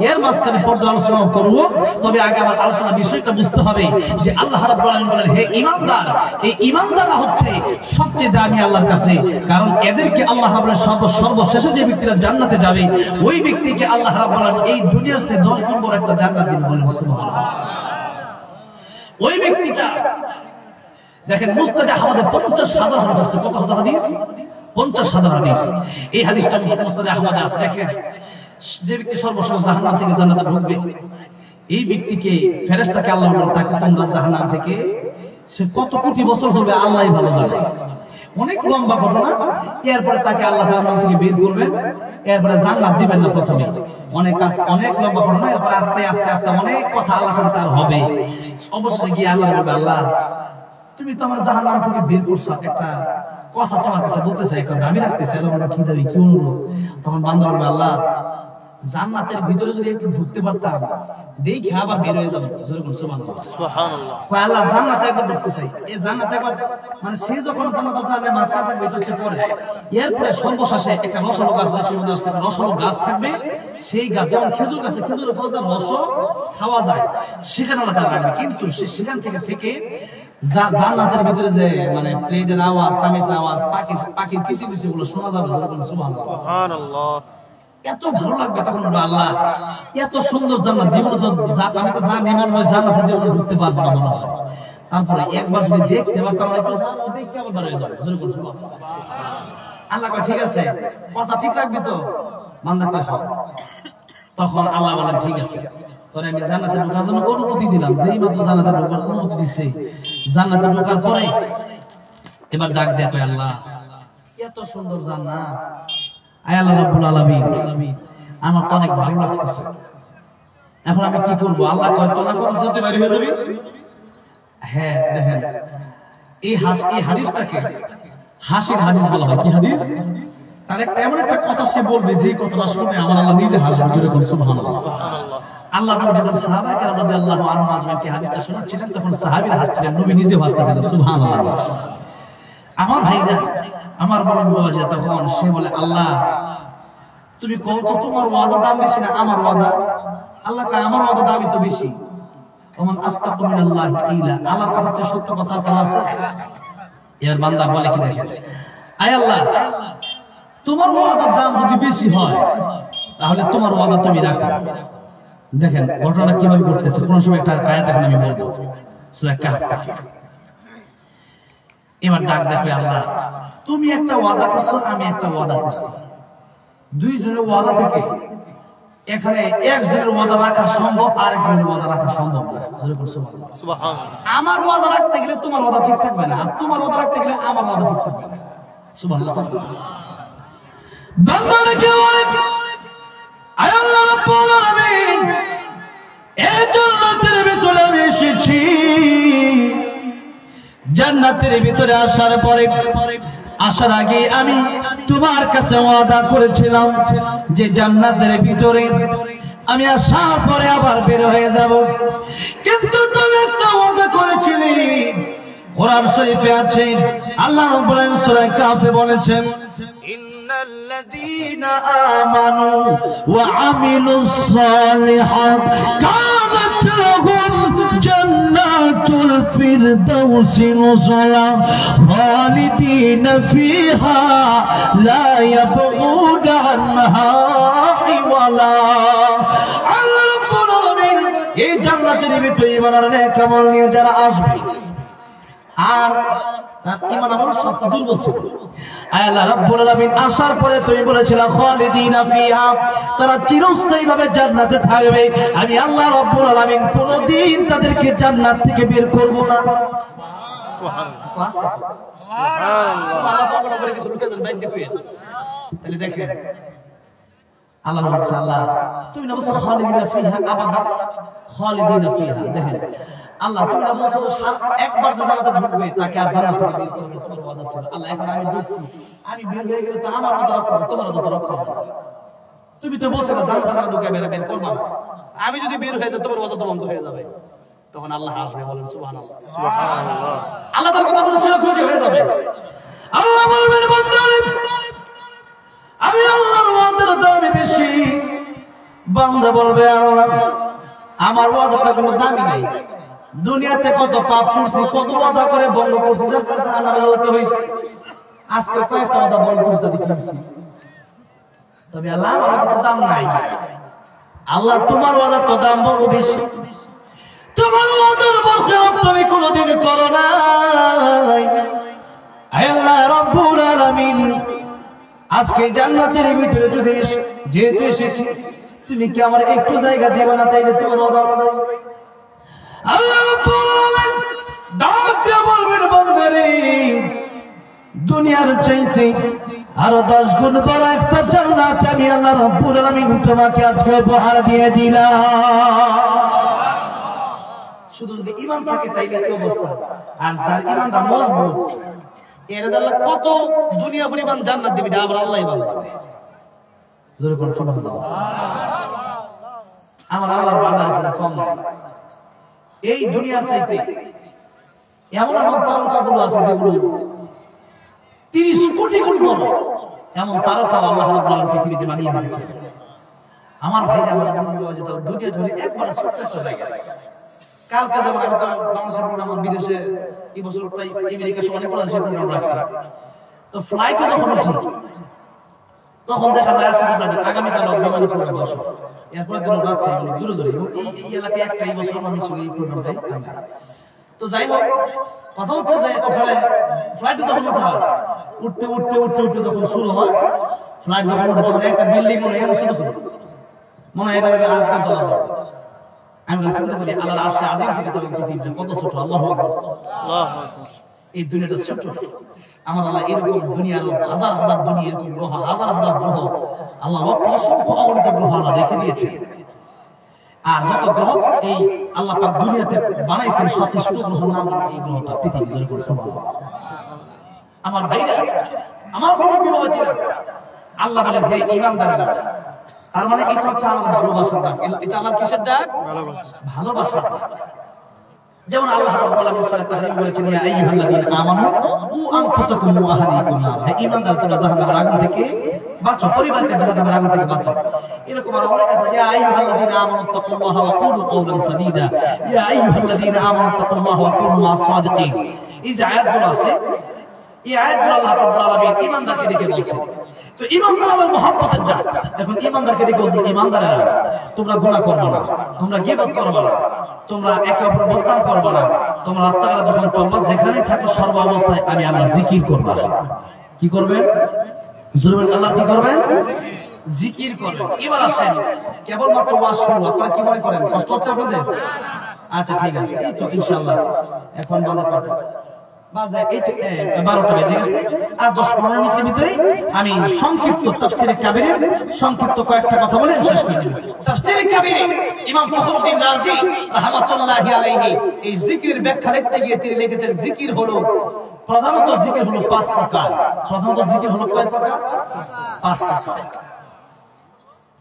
এর মাঝখানে পর্দা আলোচনা করবো। তবে আগে আমার আলোচনা বিষয়টা বুঝতে হবে যে আল্লাহ রাব্বুল আলামিন বলেন হে ঈমানদার, এই ঈমানদাররা হচ্ছে সবচেয়ে দামি আল্লাহর কাছে, কারণ এদেরকে আল্লাহ রাব্বুল আলামিন সর্বশেষে যে ব্যক্তিরা জান্নাতে যাবে ওই ব্যক্তিকে আল্লাহ রাব্বুল আলামিন এই দুনিয়ার চেয়ে 10 গুণ বড় একটা জান্নাত দিবেন, বলেন সুবহানাল্লাহ। ওই ব্যক্তিটা দেখেন মুসনাদ আহমদে 50,000 হাদিস আছে। কত হাজার হাদিস? 50,000 হাদিস। এই হাদিসটা মুসনাদ আহমদে আছে। দেখেন যে ব্যক্তি সর্বশেষ জাহান্নাম থেকে জান্নাতে ঢুকবে, এই ব্যক্তিকে ফেরেশতাকে আল্লাহ বলেন তাকে তোমরা জাহান্নাম থেকে, সে কত কোটি বছর হবে আল্লাহই ভালো জানে, অনেক লম্বা ঘটনা। এরপরে তাকে আল্লাহ জাহান্নাম থেকে বের করবেন, এরপরে জান্নাত দিবেন না প্রথমে, অনেক কাজ, অনেক লম্বা ঘটনা। এরপরে আস্তে আস্তে আস্তে অনেক কথা আল্লাহর সাথে তার হবে। অবশ্যই গিয়ে আল্লাহ বলবে আল্লাহ তুমি তো আমার জাহান্নাম থেকে বের করছো, একটা কথা তোমার কাছে বলতে চাই, একটা দাবি রাখতে চাই। আল্লাহ কি দাবি, কি অনুরোধ? তখন বান্দা বলবে আল্লাহ জান্নাতের ভিতরে যদি একটু ঢুকতে পারতাম, দেখে আবার বের হয়ে যাবো। সুবহানাল্লাহ। আল্লাহ জান্নাতে একবার ঢুকতে চাই, এই জান্নাতে একবার, মানে সে যখন জান্নাতে যাবে মাঝখানে বেরোচ্ছে পরে, এরপরে সর্বশেষে একটা রসলো গাছ আসছে, রসলো গাছ থাকবে। সেই গাছ যেমন খেজুর গাছে খেজুরের ফল রস খাওয়া যায়, সেখানে আল্লাহ রাখবে। কিন্তু সেখান থেকে জান্নাতের ভিতরে যে মানে প্লেটের আওয়াজ, সামিসের আওয়াজ, পাখির কিচিরমিচির গুলো শোনা যাবে। সুবহানাল্লাহ। এত ভালো লাগবে তখন আল্লাহ এত সুন্দর জান্নাত, জীবনে তো আমি তো জানি মনে হয় জান্নাতে জীবনে ঢুকতে পারবো না মনে হয়। তারপরে একবার যদি দেখতে পারতাম দেখতে আবার বের হয়ে যাবে। আল্লাহ কয় ঠিক আছে, কথা ঠিক রাখবি তো? বান্দা কয় হ্যাঁ। তখন আল্লাহ বলেন ঠিক আছে, তোরে আমি জান্নাতে ঢোকার জন্য অনুমতি দিলাম। যেই মাত্র জান্নাতে ঢোকার অনুমতি দিচ্ছে, জান্নাতে ঢোকার পরে এবার ডাক দেয় কয় আল্লাহ এত সুন্দর জান্নাত, আয় আল্লাহ রাব্বুল আলামিন আমার তো অনেক ভালো লাগতেছে, এখন আমি কি করবো? আল্লাহ কয় তোলা করে যেতে বাইরে হয়ে যাবি। হ্যাঁ দেখেন এই হাদিসটাকে হাসির হাদিস বলা হয়। কি হাদিস? তার এমন একটা কথা সে বলবে যে কথাটা শুনে আমার আল্লাহ নিজে হাসবে। জোরে বলুন সুবহানাল্লাহ। আল্লাহ নবী যখন সাহাবা কেরাম রাদিয়াল্লাহু আনহুম আজমাইনকে হাদিসটা শোনাচ্ছিলেন তখন সাহাবীরা হাসছিলেন, নবী নিজে হাসতেছিলেন। সুবহানাল্লাহ। আমার ভাইরা, আমার বড় বাবা যে তখন সে বলে আল্লাহ তুমি কত, তোমার ওয়াদা দাম বেশি না আমার ওয়াদা? আল্লাহ কয় আমার ওয়াদা দামই তো বেশি। ওমান আসতাকু মিনাল্লাহি কিলা, আল্লাহর কথা হচ্ছে সত্য কথা আছে। এর বান্দা বলে কি দেখেন, আয় আল্লাহ তোমার ওয়াদার দাম যদি বেশি হয় তাহলে তোমার ওয়াদা তুমি রাখো। দেখেন ঘটনাটা কিভাবে ঘটতেছে। কোন সময় একটা আয়াত এখন আমি বলবো, সূরা কাহফ থেকে। এবার ডাক দেখে আল্লাহ তুমি একটা ওয়াদা করছো, আমি একটা ওয়াদা করছি, দুইজনের ওয়াদা থেকে এখানে একজনের ওয়াদা রাখা সম্ভব, আরেকজনের ওয়াদা রাখা সম্ভব না। সুবহানাল্লাহ। আমার ওয়াদা রাখতে গেলে তোমার ওয়াদা ঠিক থাকবে না, আর তোমার ওয়াদা রাখতে গেলে আমার ওয়াদা ঠিক থাকবে না। সুবহানাল্লাহ। বান্দাকে বলে আয় আল্লাহ রাব্বুল আলামিন এই জান্নাতের ভিতরে আমি এসেছি, জান্নাতের ভিতরে আসার পরে আসার আগে আমি তোমার কাছে ওয়াদা করেছিলাম যে জান্নাতের ভিতরে আমি আসার পরে আবার বের হয়ে যাব, কিন্তু তুমি একটা ওয়াদা করেছিলে। কোরআন শরীফে আছে আল্লাহ রাব্বুল আলামিন সূরা কাহফে বলেছেন ইন্নাল্লাযীনা আমানু ওয়া আমিলুস সালিহাত কানাত লাহুম জান্নাত الفردوس نزلا خالدين فيها لا يبغون عنها حولا আল্লাহ রাব্বুল আলামিন এই জান্নাতের ভিতরে ঈমানের নেক আমল নিয়ে যারা আসবে আর তার ঈমান আমল সবচেয়ে দুর্বল ছিল আল্লাহ রাব্বুল আলামিন আসার পরে তুমি বলেছিলা খালিদিনা ফিহা তারা চিরস্থায়ীভাবে জান্নাতে থাকবে আমি আল্লাহ রাব্বুল আলামিন কোনদিন তাদেরকে জান্নাত থেকে বের করব না সুবহানাল্লাহ সুবহানাল্লাহ বড় করে কিছু লুকে দেন বাইরে দিয়ে তাহলে দেখেন আল্লাহ বলছে আল্লাহ তুমি না বলছো খালিদিনা ফিহা আবাদা খালিদিনা ফিহা দেখেন আল্লাহ তুমি না বলছো একবার জান্নাতে ঢুকবে তাকে আর জান্নাত থেকে বের করবে তোমার ওয়াদা ছিল আল্লাহ এখন আমি ঢুকছি আমি বের হয়ে গেলে তো আমার ওয়াদা রক্ষা হবে তোমার ওয়াদা রক্ষা হবে তুমি তো বলছো না জান্নাতে যারা ঢুকে বের করবা না আমি যদি বের হয়ে যাই তোমার ওয়াদা তো বন্ধ হয়ে যাবে তখন আল্লাহ আসবে বলেন সুবহানাল্লাহ সুবহানাল্লাহ আল্লাহ তার কথা বলেছিল খুশি হয়ে যাবে আল্লাহ বলবেন বান্দা আমি আল্লাহর ওয়াদার দামি বেশি বান্দা বলবে আল্লাহ আমার ওয়াদাটা কোনো দামি নাই দুনিয়াতে কত পাপ করছি কত ওয়াদা করে বন্ধ করছি যার কাছে জাহান্নামে যেতে হইছে আজকে কয়েকটা ওয়াদা বন্ধ করতে দিচ্ছি তবে আল্লাহ আমার তো দাম নাই আল্লাহ তোমার ওয়াদার তো দাম বড় বেশি তোমার ওয়াদার বরখেলাপ তুমি কোনোদিন করো নাই আল্লাহ রাব্বুল আলামিন আজকে জান্নাতের ভিতরে যদি যেহেতু এসেছি তুমি কি আমার একটু জায়গা দিবে না তাইলে তোমার ওয়াদা নাই আল্লাহ রাব্বুল আলামিন ডাকতে বলবেন বান্দারে দুনিয়ার চাইতে আরো 10 গুণ বড় একটা জান্নাত আমি আল্লাহ রাব্বুল আলামিন তোমাকে আজকে উপহার দিয়ে দিলাম শুধু যদি ঈমান থাকে তাইলে তো অবস্থা আর যার ঈমানটা মজবুত এর আল্লাহ কত দুনিয়া পরিমাণ জান্নাত দিবে আবার আল্লাহই ভালো জানে জোরে করে সুবহানাল্লাহ আমার আল্লাহর বান্দার কম নাই এই দুনিয়ার চাইতে এমন এমন তারকাগুলো আছে যেগুলো 30 কোটি গুণ বড় এমন তারকা আল্লাহ রাব্বুল আলামিন পৃথিবীতে বানিয়ে দিয়েছে আমার ভাইরা আমার বন্ধু আছে তারা দুনিয়া ধরে একবার ছোট্ট একটা জায়গা কালকে যেমন আমি তো বাংলাদেশের প্রোগ্রাম বিদেশে এই বছর প্রায় আমেরিকা সহ অনেক বাংলাদেশের প্রোগ্রাম রাখছি তো ফ্লাইটে যখন উঠি তখন দেখা যায় আগামীকাল বিমানে প্রোগ্রাম বসে এরপরে দিন যাচ্ছে দূরে দূরে এই এলাকায় একটা এই বছর আমি ছিল এই প্রোগ্রামটাই তো যাই হোক কথা হচ্ছে যে ওখানে ফ্লাইটে যখন উঠা হয় উঠতে উঠতে উঠতে উঠতে যখন শুরু হয় ফ্লাইট যখন উঠে তখন একটা বিল্ডিং মনে হয় ছোট ছোট মনে হয় এটা আরেকটা তলা হয় আমি চিন্তা করি আল্লাহর আরশে আজিম থেকে তবে পৃথিবীটা কত ছোট আল্লাহু আকবার এই দুনিয়াটা ছোট আমার আল্লাহ এরকম দুনিয়ার হাজার হাজার দুনিয়া এরকম গ্রহ হাজার হাজার গ্রহ আল্লাহ লক্ষ অসংখ্য অগণিত গ্রহ আল্লাহ রেখে দিয়েছে আর যত গ্রহ এই আল্লাহ পাক দুনিয়াতে বানাইছেন সবচেয়ে ছোট গ্রহ নাম এই গ্রহটা পৃথিবী জয় করে সুবহানাল্লাহ আমার ভাইরা আমার বড় বিবাহ ছিল আল্লাহ বলেন হে ঈমানদাররা তার মানে এটা হচ্ছে আল্লাহর ভালোবাসার ডাক এটা আল্লাহর কিসের ডাক ভালোবাসার ডাক যেমন আল্লাহ রাব্বুল আলামিন সূরা তাহরিম বলেছেন ইয়া আইয়ুহাল্লাযীনা আমানু কু আনফুসাকুম ওয়া আহলিকুম নার হে ঈমানদার তোমরা জাহান্নামের আগুন থেকে বাঁচো পরিবারকে জাহান্নামের আগুন থেকে বাঁচাও এরকম আর অনেক আছে ইয়া আইয়ুহাল্লাযীনা আমানু তাকুল্লাহা ওয়া কুলু কাওলান সাদীদা ইয়া আইয়ুহাল্লাযীনা আমানু তাকুল্লাহা ওয়া কুনু মা'আস সাদিকিন এই যে আয়াতগুলো আছে এই আয়াতগুলো আল্লাহ রাব্বুল আলামিন ঈমানদারকে ডেকে বলছেন তো ঈমানদার আল্লাহর মহব্বতের ডাক এখন ঈমানদারকে ডেকে বলছেন ঈমানদারেরা তোমরা গুনাহ করবে না তোমরা গীবত করবে না তোমরা একে অপরের বদনাম করবে না তোমরা রাস্তাঘাটে যখন চলবে যেখানে থাকো সর্ব অবস্থায় আমি আল্লাহর জিকির করব কি করবেন জোরে আল্লাহ কি করবেন জিকির করবেন এবার আসেন কেবলমাত্র ওয়াজ শুনুন আপনারা কি মনে করেন কষ্ট হচ্ছে আপনাদের আচ্ছা ঠিক আছে এই তো ইনশাআল্লাহ এখন বাজার কথা বাজে এই তো 12টা বেজে গেছে আর 10-15 মিনিটের ভিতরে আমি সংক্ষিপ্ত তাফসীরে কাবীরের সংক্ষিপ্ত কয়েকটা কথা বলে শেষ করে দেব তাফসীরে কাবীরে ইমাম ফখরুদ্দিন রাজি রাহমাতুল্লাহি আলাইহি এই জিকিরের ব্যাখ্যা লিখতে গিয়ে তিনি লিখেছেন জিকির হলো প্রধানত জিকির হলো 5 প্রকার প্রধানত জিকির হলো কয় প্রকার 5 প্রকার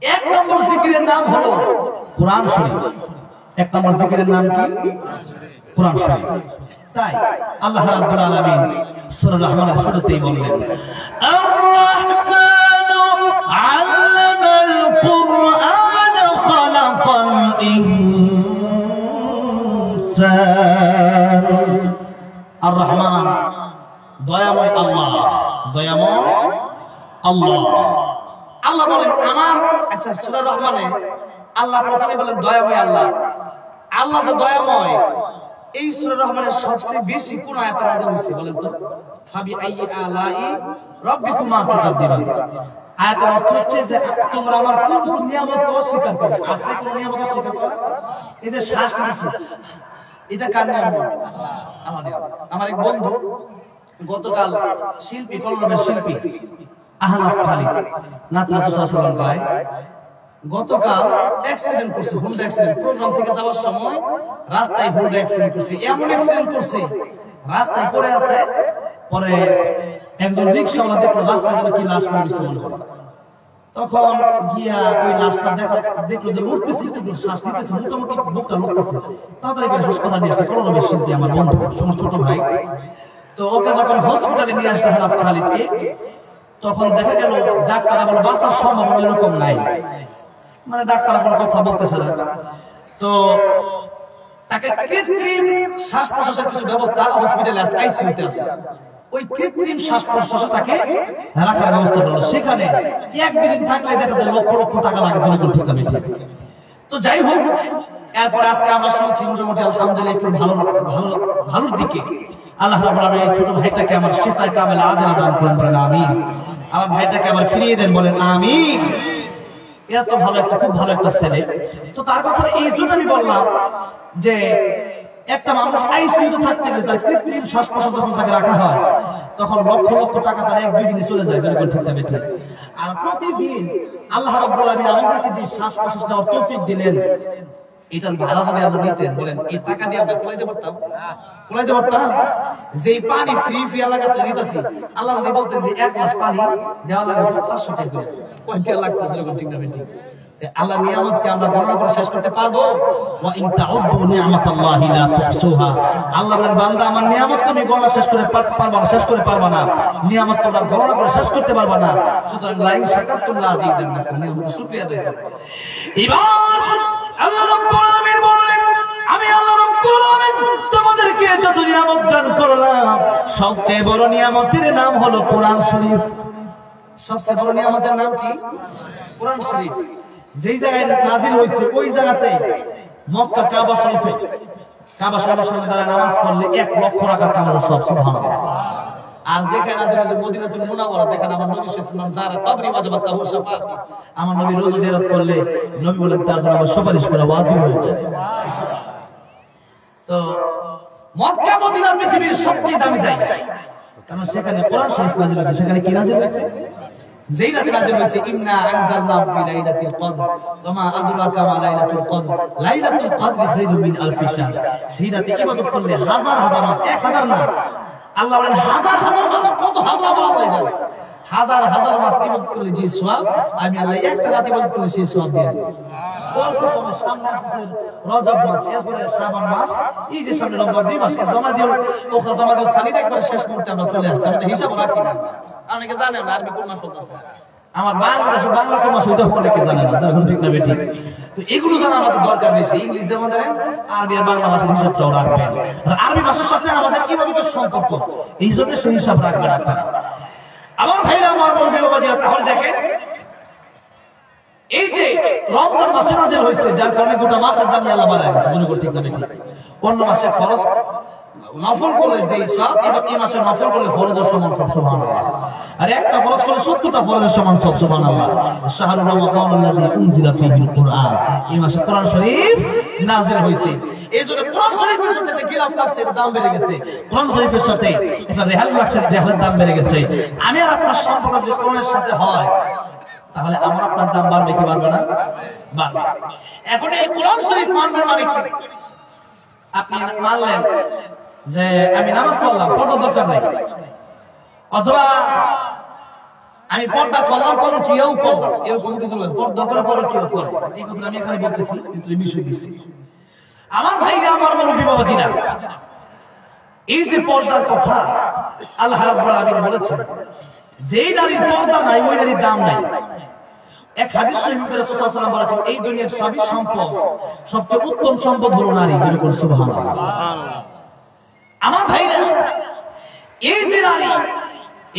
এক নম্বর জিকিরের নাম হলো কোরআন শরীফ এক নম্বর জিকিরের নাম কি কোরআন শরীফ তাই আল্লাহ রাব্বুল আলামিন সূরা রহমানের শুরুতেই বললেন আর-রাহমানু আল্লামাল কুরআন খালাকাল ইনসান ইনসান। আর রহমান দয়াময় আল্লাহ, দয়াময় আল্লাহ। আল্লাহ বলেন আমার, আচ্ছা সূরা রহমানে আল্লাহ প্রথমে বলেন দয়াময় আল্লাহ। আল্লাহ যে দয়াময়, এই সূরা রহমানের সবচেয়ে বেশি কোন আয়াতটা নাযিল হয়েছে বলেন তো? ফাবি আইয়ি আলাই রাব্বিকুমা তুকাদ্দিবান। আয়াতের অর্থ হচ্ছে যে তোমরা আমার কোন নিয়ামতকে অস্বীকার করো? আছে কোন নিয়ামত অস্বীকার করো? এই যে শ্বাস নিয়েছি, এটা কার নিয়ামত? আমাদের। আমার এক বন্ধু গতকাল শিল্পী, কলরবের শিল্পী আহমদ খালিদ নাত রাসূল সাল্লাল্লাহু আলাইহি ওয়াসাল্লাম গায়, গতকাল অ্যাক্সিডেন্ট করছে, হুন্ডা অ্যাক্সিডেন্ট। প্রোগ্রাম থেকে যাওয়ার সময় রাস্তায় হুন্ডা অ্যাক্সিডেন্ট করছে। এমন অ্যাক্সিডেন্ট করছে রাস্তায় পড়ে আছে। পরে একজন রিকশাওয়ালা দেখলো রাস্তায় যেন কি লাশ পড়েছে মনে হয়। তখন গিয়া ওই লাশটা দেখলো যে লড়তেছে, একটু শ্বাস নিতেছে, মোটামুটি বুকটা লড়তেছে। তাড়াতাড়ি করে হাসপাতালে নিয়ে আসে কলরবের শিল্পী আমার বন্ধু, আমার ছোট ভাই। তো ওকে যখন হসপিটালে নিয়ে আসছে আহমদ খালিদকে, তখন দেখা গেল ডাক্তাররা বলে বাঁচার সম্ভাবনা এরকম নাই, মানে ডাক্তাররা কোনো কথা বলতেছে না। তো তাকে কৃত্রিম শ্বাস প্রশ্বাসের কিছু ব্যবস্থা হসপিটালে আছে, আইসিইউতে আছে। ওই কৃত্রিম শ্বাস প্রশ্বাসে তাকে রাখার ব্যবস্থা করলো। সেখানে একদিন থাকলে দেখা যায় লক্ষ লক্ষ টাকা লাগে, ঠিক আছে ঠিক। তো যাই হোক, এরপর আজকে আমরা শুনছি মোটামুটি আলহামদুলিল্লাহ একটু ভালোর দিকে। আল্লাহ রাব্বুল আলামিন এই ছোট ভাইটাকে আমার শিফায়ে কামিলা আজলা দান করেন, বলেন আমিন। আমার ভাইটাকে আবার ফিরিয়ে দেন, বলেন আমিন। এরা তো ভালো একটা, খুব ভালো একটা ছেলে। তো তার কথা এই জন্য আমি বললাম যে একটা মানুষ আইসিইউতে থাকতে গেলে তার কৃত্রিম শ্বাস প্রশ্বাস যখন তাকে রাখা হয়, তখন লক্ষ লক্ষ টাকা তার এক দুই দিনে চলে যায়, ঠিক আছে। আর প্রতিদিন আল্লাহ রাব্বুল আলামিন আমাদেরকে যে শ্বাস প্রশ্বাস নেওয়ার তৌফিক দিলেন, এটার ভাড়া যদি আমরা নিতেন, বলেন এই টাকা দিয়ে আমরা কুলাইতে পারতাম? কুলাইতে পারতাম? যে পানি ফ্রি আল্লাহর কাছে নিতেছি, আল্লাহ যদি বলতে যে এক গ্লাস পানি দেওয়া লাগবে 500 টাকা করে, কয়টা লাগতেছে? ঠিক না ঠিক? আল্লাহ নিয়ামতকে আমরা গণনা করে শেষ করতে পারবো? ওয়া ইন তাউদ্দু নি'মাতাল্লাহি লা তুহসুহা। আল্লাহ বলেন বান্দা আমার নিয়ামত তুমি গণনা শেষ করে পারবা না, শেষ করে পারবা না। নিয়ামত তোমরা গণনা করে শেষ করতে পারবা না। সুতরাং লা ইন শাকারতুম লা আযীদান্নাকুম, নিয়ামতের শুকরিয়া আদায় করো। এবার আল্লাহ রাব্বুল আলামিন বলেন, আমি আল্লাহ রাব্বুল আলামিন তোমাদেরকে যত নিয়ামত দান করলাম, সবচেয়ে বড় নিয়ামতের নাম হলো কোরআন শরীফ। সবচেয়ে বড় নিয়ামতের নাম কি? কোরআন শরীফ। যেই জায়গায় নাযিল হয়েছে ওই জায়গাতে মক্কা কাবা শরীফে, কাবা শরীফের সামনে যারা নামাজ পড়লে 1 লক্ষ রাকাত নামাজ সওয়াব, সুবহানাল্লাহ। আর যেখানে নাযিল হয়েছে মদিনাতুল মুনাওয়ারা, যেখানে আমার নবী সাল্লাল্লাহু আলাইহি ওয়াসাল্লাম যারা কবরি ওয়াজিবাত তাহু শাফাআতি, আমার নবী রোজা জিয়ারত করলে নবী বলেন তার জন্য সুপারিশ করা ওয়াজিব হয়ে যায়। তো মক্কা মদিনা পৃথিবীর সবচেয়ে দামি জায়গা, কারণ সেখানে কোরআন শরীফ নাযিল হয়েছে। সেখানে কি নাযিল হয়েছে? যেই রাতে নাযিল হয়েছে ইন্না আনজালনাহু ফি লাইলাতিল কদর ওয়া মা আদরাকা মা লাইলাতুল কদর লাইলাতুল কদর খায়রুম মিন আলফি শাহর। সেই রাতে ইবাদত করলে হাজার হাজার মাস, 1000 না, আল্লাহ বলেন হাজার হাজার মাস, কত হাজার মাস আল্লাহ জানে। হাজার হাজার মাস ইবাদত করলে যে সওয়াব, আমি আল্লাহ একটা রাত ইবাদত করলে সেই সওয়াব দিয়ে দেব। অল্প সময় সামনে আসছে রজব মাস, এরপরে শাবান মাস, এই যে সামনে রমজান, দুই মাস জমা দিও, ওখানে জমা দিও, সানিটা একবার শেষ মুহূর্তে আমরা চলে আসছি। আমরা হিসাব রাখি না, অনেকে জানে না আরবি কোন মাস হচ্ছে। আমার বাংলাদেশে বাংলা কোন মাস ওইটা অনেকে জানে না, এখন ঠিক না বেঠিক। তো এগুলো জানা আমাদের দরকার বেশি। ইংলিশ যেমন জানেন, আরবি আর বাংলা ভাষার হিসাবটাও রাখবেন। আর আরবি ভাষার সাথে আমাদের ইবাদতের সম্পর্ক, এই জন্য সেই হিসাব রাখবেন আপনারা। আমার ভাইরা, আমার বড় বাবাজিরা, তাহলে দেখেন এই যে রমজান মাসে নাযিল হয়েছে, যার কারণে গোটা মাসের দাম আল্লাহ বাড়ায় দিয়েছে, মনে করতে ঠিক না? অন্য মাসে ফরজ নফল করলে যে সওয়াব, এই মাসে নফল করলে ফরজের সমান সব, সুবহানাল্লাহ। আর একটা ফরজ করলে 70টা ফরজের সমান সব, সুবহানাল্লাহ। শাহরুর রমাদানাল্লাযী উনজিলা ফীহিল কুরআন, এই মাসে কোরআন শরীফ নাযিল হয়েছে। এইজন্য কোরআন শরীফের সাথে গিলাফ লাগছে, এর দাম বেড়ে গেছে। কোরআন শরীফের সাথে এটা রেহাল লাগছে, রেহালের দাম বেড়ে গেছে। আমি আর আপনার সম্পর্ক যদি কোরআনের সাথে হয়, তাহলে আমার আপনার দাম বাড়বে কি বাড়বে না? বাড়বে। এখন এই কোরআন শরীফ মানবেন মানে কি? আপনি মানলেন যে আমি নামাজ পড়লাম, পর্দা দরকার নেই, অথবা আমি পর্দা করলাম, কোনো কেউ কম, এরকম কিছু পর্দা করে পরে কেউ করে, এই কথা আমি এখানে বলতেছি, কিন্তু বিষয় দিচ্ছি। আমার ভাইরা, আমার মুরব্বি বাবাজিরা, এই যে পর্দার কথা আল্লাহ রাব্বুল আলামিন বলেছেন, যেই নারীর পর্দা নাই ওই নারীর দাম নাই। এক হাদিস শরীফে রাসূল সাল্লাল্লাহু আলাইহি ওয়াসাল্লাম বলেছেন এই দুনিয়ার সবই সম্পদ সবচেয়ে উত্তম সম্পদ হলো নারী। যেরকম সুবহানাল্লাহ। আমার ভাইরা, এই যে নারী,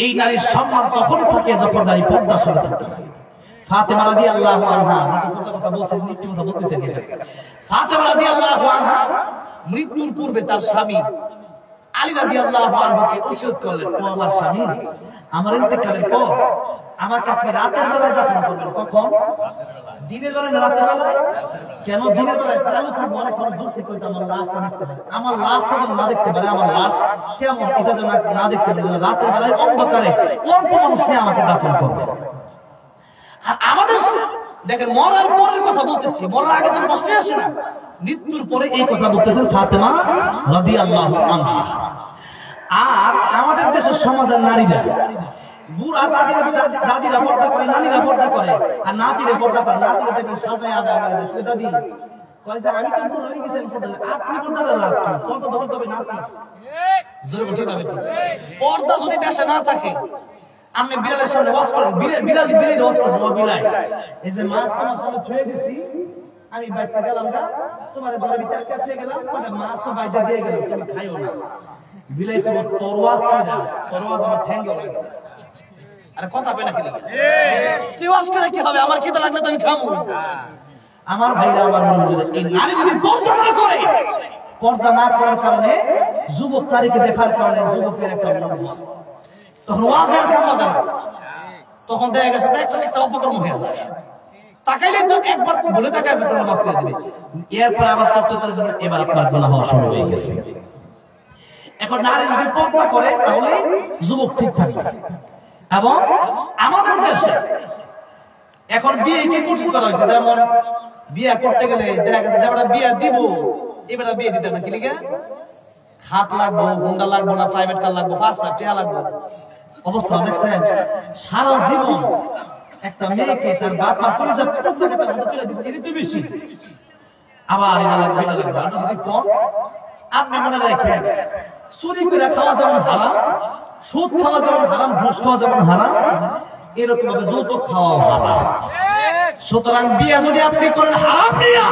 এই নারীর সম্মান তখনই থাকে যখন নারী পর্দাশীল থাকে। ফাতেমা রাদিয়াল্লাহু আনহা, কথা বলছেন, মিথ্যে কথা বলতেছেন কিনা? ফাতেমা রাদিয়াল্লাহু আনহা মৃত্যুর পূর্বে তার স্বামী আলী রাদিয়াল্লাহু আনহুকে ওসিয়ত করলেন, ও আমার স্বামী, আমার ইন্তেকালের পর আমাকে আপনি রাতের বেলায় দাফন করবেন। কখন? দিনের বেলায় না রাতের বেলায়? কেন দিনের বেলায়? তাহলে তো অনেক দূর থেকে হয়তো আমার লাশটা দেখতে পারে, আমার লাশটা যেন না দেখতে পারে, আমার লাশ কেমন এটা যেন না দেখতে পারে, রাতের বেলায় অন্ধকারে অল্প মানুষ নিয়ে আমাকে দাফন করবে। আর আমাদের দেখেন মরার পরের কথা বলতেছি, মরার আগে তো কষ্টই আসে না, মৃত্যুর পরে এই কথা বলতেছেন ফাতেমা রাদিয়াল্লাহু আনহা। আর আমাদের দেশের সমাজের নারীরা বুড়া দাদিরা পর্দা করে, নারীরা পর্দা করে, আর নাতিরা পর্দা করে। নাতিরা দেখবেন সাজায় আদায় দাদি কয় যে আমি তো বুড়ো হয়ে গেছি, আপনি পর্দাটা লাভ কি? পর্দা ধরতে হবে নাতি। পর্দা যদি দেশে না থাকে, আপনি বিড়ালের সামনে ওয়াজ করেন, বিড়ালি ওয়াজ করেন, ও বিড়াল এই যে মাছ তোমার সামনে ছুঁয়ে দিছি, আমি বাইতে গেলাম না, তোমার ঘরের ভিতরে কাছে গেলাম, মাছও বাইজা দিয়ে গেল, তুমি খাইও না। বিলাই তোমার তোর ওয়াজ করে দাও, তোর ওয়াজ আমার ঠ্যাঙ্গে লাগে। আরে কথা পেনা কি লাগে? তুই ওয়াজ করে কি হবে? আমার খিদে লাগলে তো আমি খাবো। আমার ভাইরা, আমার মনে, এই নারী যদি পর্দা না করে, পর্দা না করার কারণে যুবক নারীকে দেখার কারণে যুবকের একটা মনোভাব, তখন ওয়াজের কাম বাজার, তখন দেখা গেছে একটা অপকর্ম হয়ে যায়। তাকাইলে তো একবার বলে তাকায় বেতন মাফ করে দিবে, এরপর আবার সত্য করে যাবে, এবার আপনার গুনাহ হওয়া শুরু হয়ে গেছে। এখন নারী যদি পর্দা করে তাহলে যুবক ঠিক থাকবে। এবং আমাদের দেশে এখন বিয়েকে কঠিন করা হয়েছে, যেমন বিয়ে করতে গেলে দেখা গেছে যেটা বিয়ে দিব এবার বিয়ে দিতে না, কি লিখে খাট লাগবো, হুন্ডা লাগবো না, প্রাইভেট কার লাগবো, 5 লাখ টাকা লাগবো। অবস্থা দেখছেন? সারা জীবন একটা মেয়েকে তার বাপ মা করে যা তুলে দিচ্ছে, এটা তো বেশি। আবার এটা লাগবে, এটা লাগবে, আর যদি কম। আপনি মনে রাখেন, চুরি করে খাওয়া যেমন হারাম, সুদ খাওয়া যেমন হারাম, ঘুষ খাওয়া যেমন হারাম, এরকম ভাবে যৌতুক খাওয়াও হারাম। সুতরাং বিয়ে যদি আপনি করেন হারাম নিয়া,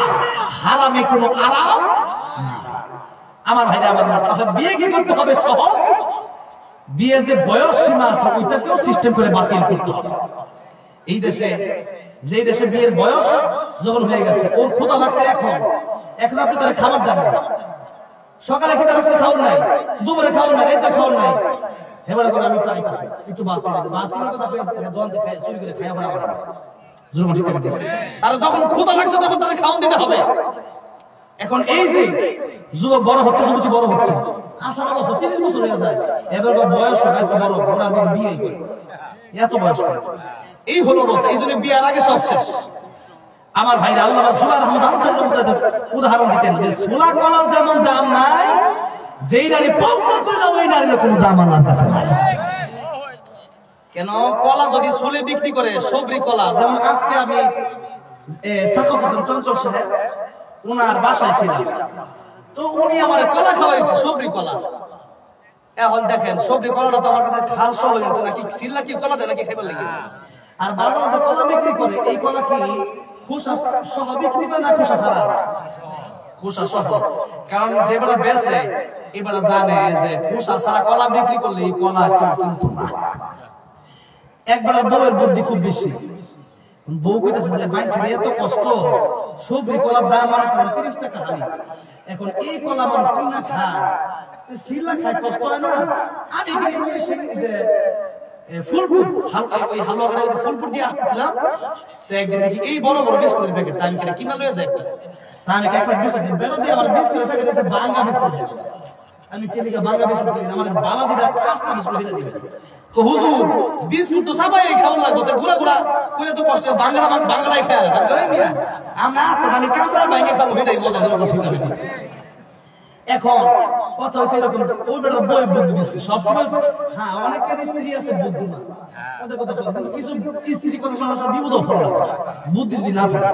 হারামে কোনো আরাম না। আমার ভাইরা, আমার বিয়ে কি করতে হবে? সহজ। বিয়ের যে বয়স সীমা আছে ওইটাকেও সিস্টেম করে বাতিল করতে হবে। এই দেশে, যে দেশে বিয়ের বয়স যখন হয়ে গেছে, ওর ক্ষুধা লাগছে, এখন আপনি তার খাবার দেন, সকালে খেতে লাগছে খাওয়ার নাই, দুপুরে খাওয়ার নাই, রাতে খাওয়ার নাই, এবারে করে আমি চাইতেছি একটু বাতিলের কথা দোকান থেকে চুরি করে খাই আবার আর যখন ক্ষুধা লাগছে তখন তাদের খাওয়ান দিতে হবে। এখন এই যে যুবক বড় হচ্ছে, যুবতী বড় হচ্ছে, 18 বছর 30 বছর হয়ে যায়, এবার বয়স হয়েছে বড়, ওরা বিয়ে করে এত বয়স করে, এই হলো অবস্থা। এই জন্য বিয়ের আগে সব শেষ। আমার ভাইরা, আল্লামা জুবাইর আহমদ আনসারী উদাহরণ দিতেন যে সোলা কলার যেমন দাম নাই, যেই নারী পর্দা করে না ওই নারীর কোনো দাম আল্লাহর কাছে নাই। কেন? কলা যদি চুলে বিক্রি করে, সবরি কলা, যেমন আজকে আমি সাকত হোসেন চঞ্চল সাহেব ওনার বাসায় ছিলাম, তো উনি আমার কলা খাওয়াইছে, সবরি কলা। এখন দেখেন সবরি কলাটা তো আমার কাছে খাল সহ হয়ে যাচ্ছে, নাকি সিল্লা কি কলা দেয় নাকি খাইবার লাগে। আর বাজারে যে কলা বিক্রি করে, এই কলা কি খোসা সহ বিক্রি করে না খোসা ছাড়া? খোসা সহ। কারণ যেবারে বেচে এবারে জানে যে খোসা ছাড়া কলা বিক্রি করলে এই কলা কেউ কিন্তু না। একবারে বউয়ের বুদ্ধি খুব বেশি। বউ কইতেছে যে মাইছে এত কষ্ট, সবরি কলার দাম আর 30 টাকা হালি, এখন এই কলা মানুষ কিনা খায়, সিল্লা খায়, কষ্ট হয় না। আমি যে ফুলপুর ওই হালুয়া ফুলপুর দিয়ে আসতেছিলাম, তো একদিন দেখি এই বড় বড় বিস্কুটের প্যাকেট, আমি কিনা লয়ে যাই একটা, আমি একটা বেড়া দিয়ে আমার বিস্কুটের প্যাকেট আছে বাঙ্গা বিস্কুট, আমি কেলিকা বাঙ্গা বিস্কুট কিনি, আমার বালাজিরা পাঁচটা বিস্কুট কিনে দিবে। তো হুজুর বিস্কুট তো সবাই খাওয়ার লাগবে, তো ঘুরা ঘুরা করে তো কষ্ট, বাংলায় খায় আমরা আসতে খালি কামড়া বাইকে খাবো, এটাই মজা দেবো। এখন কথা হচ্ছে এরকম, ওই বেটার বই বুদ্ধি দিচ্ছে সবসময়। হ্যাঁ, অনেকের স্ত্রী আছে বুদ্ধি না, তাদের কথা চলে, কিন্তু কিছু স্ত্রী কোনো সমস্যা বিপদ পড়ে বুদ্ধি যদি না থাকে।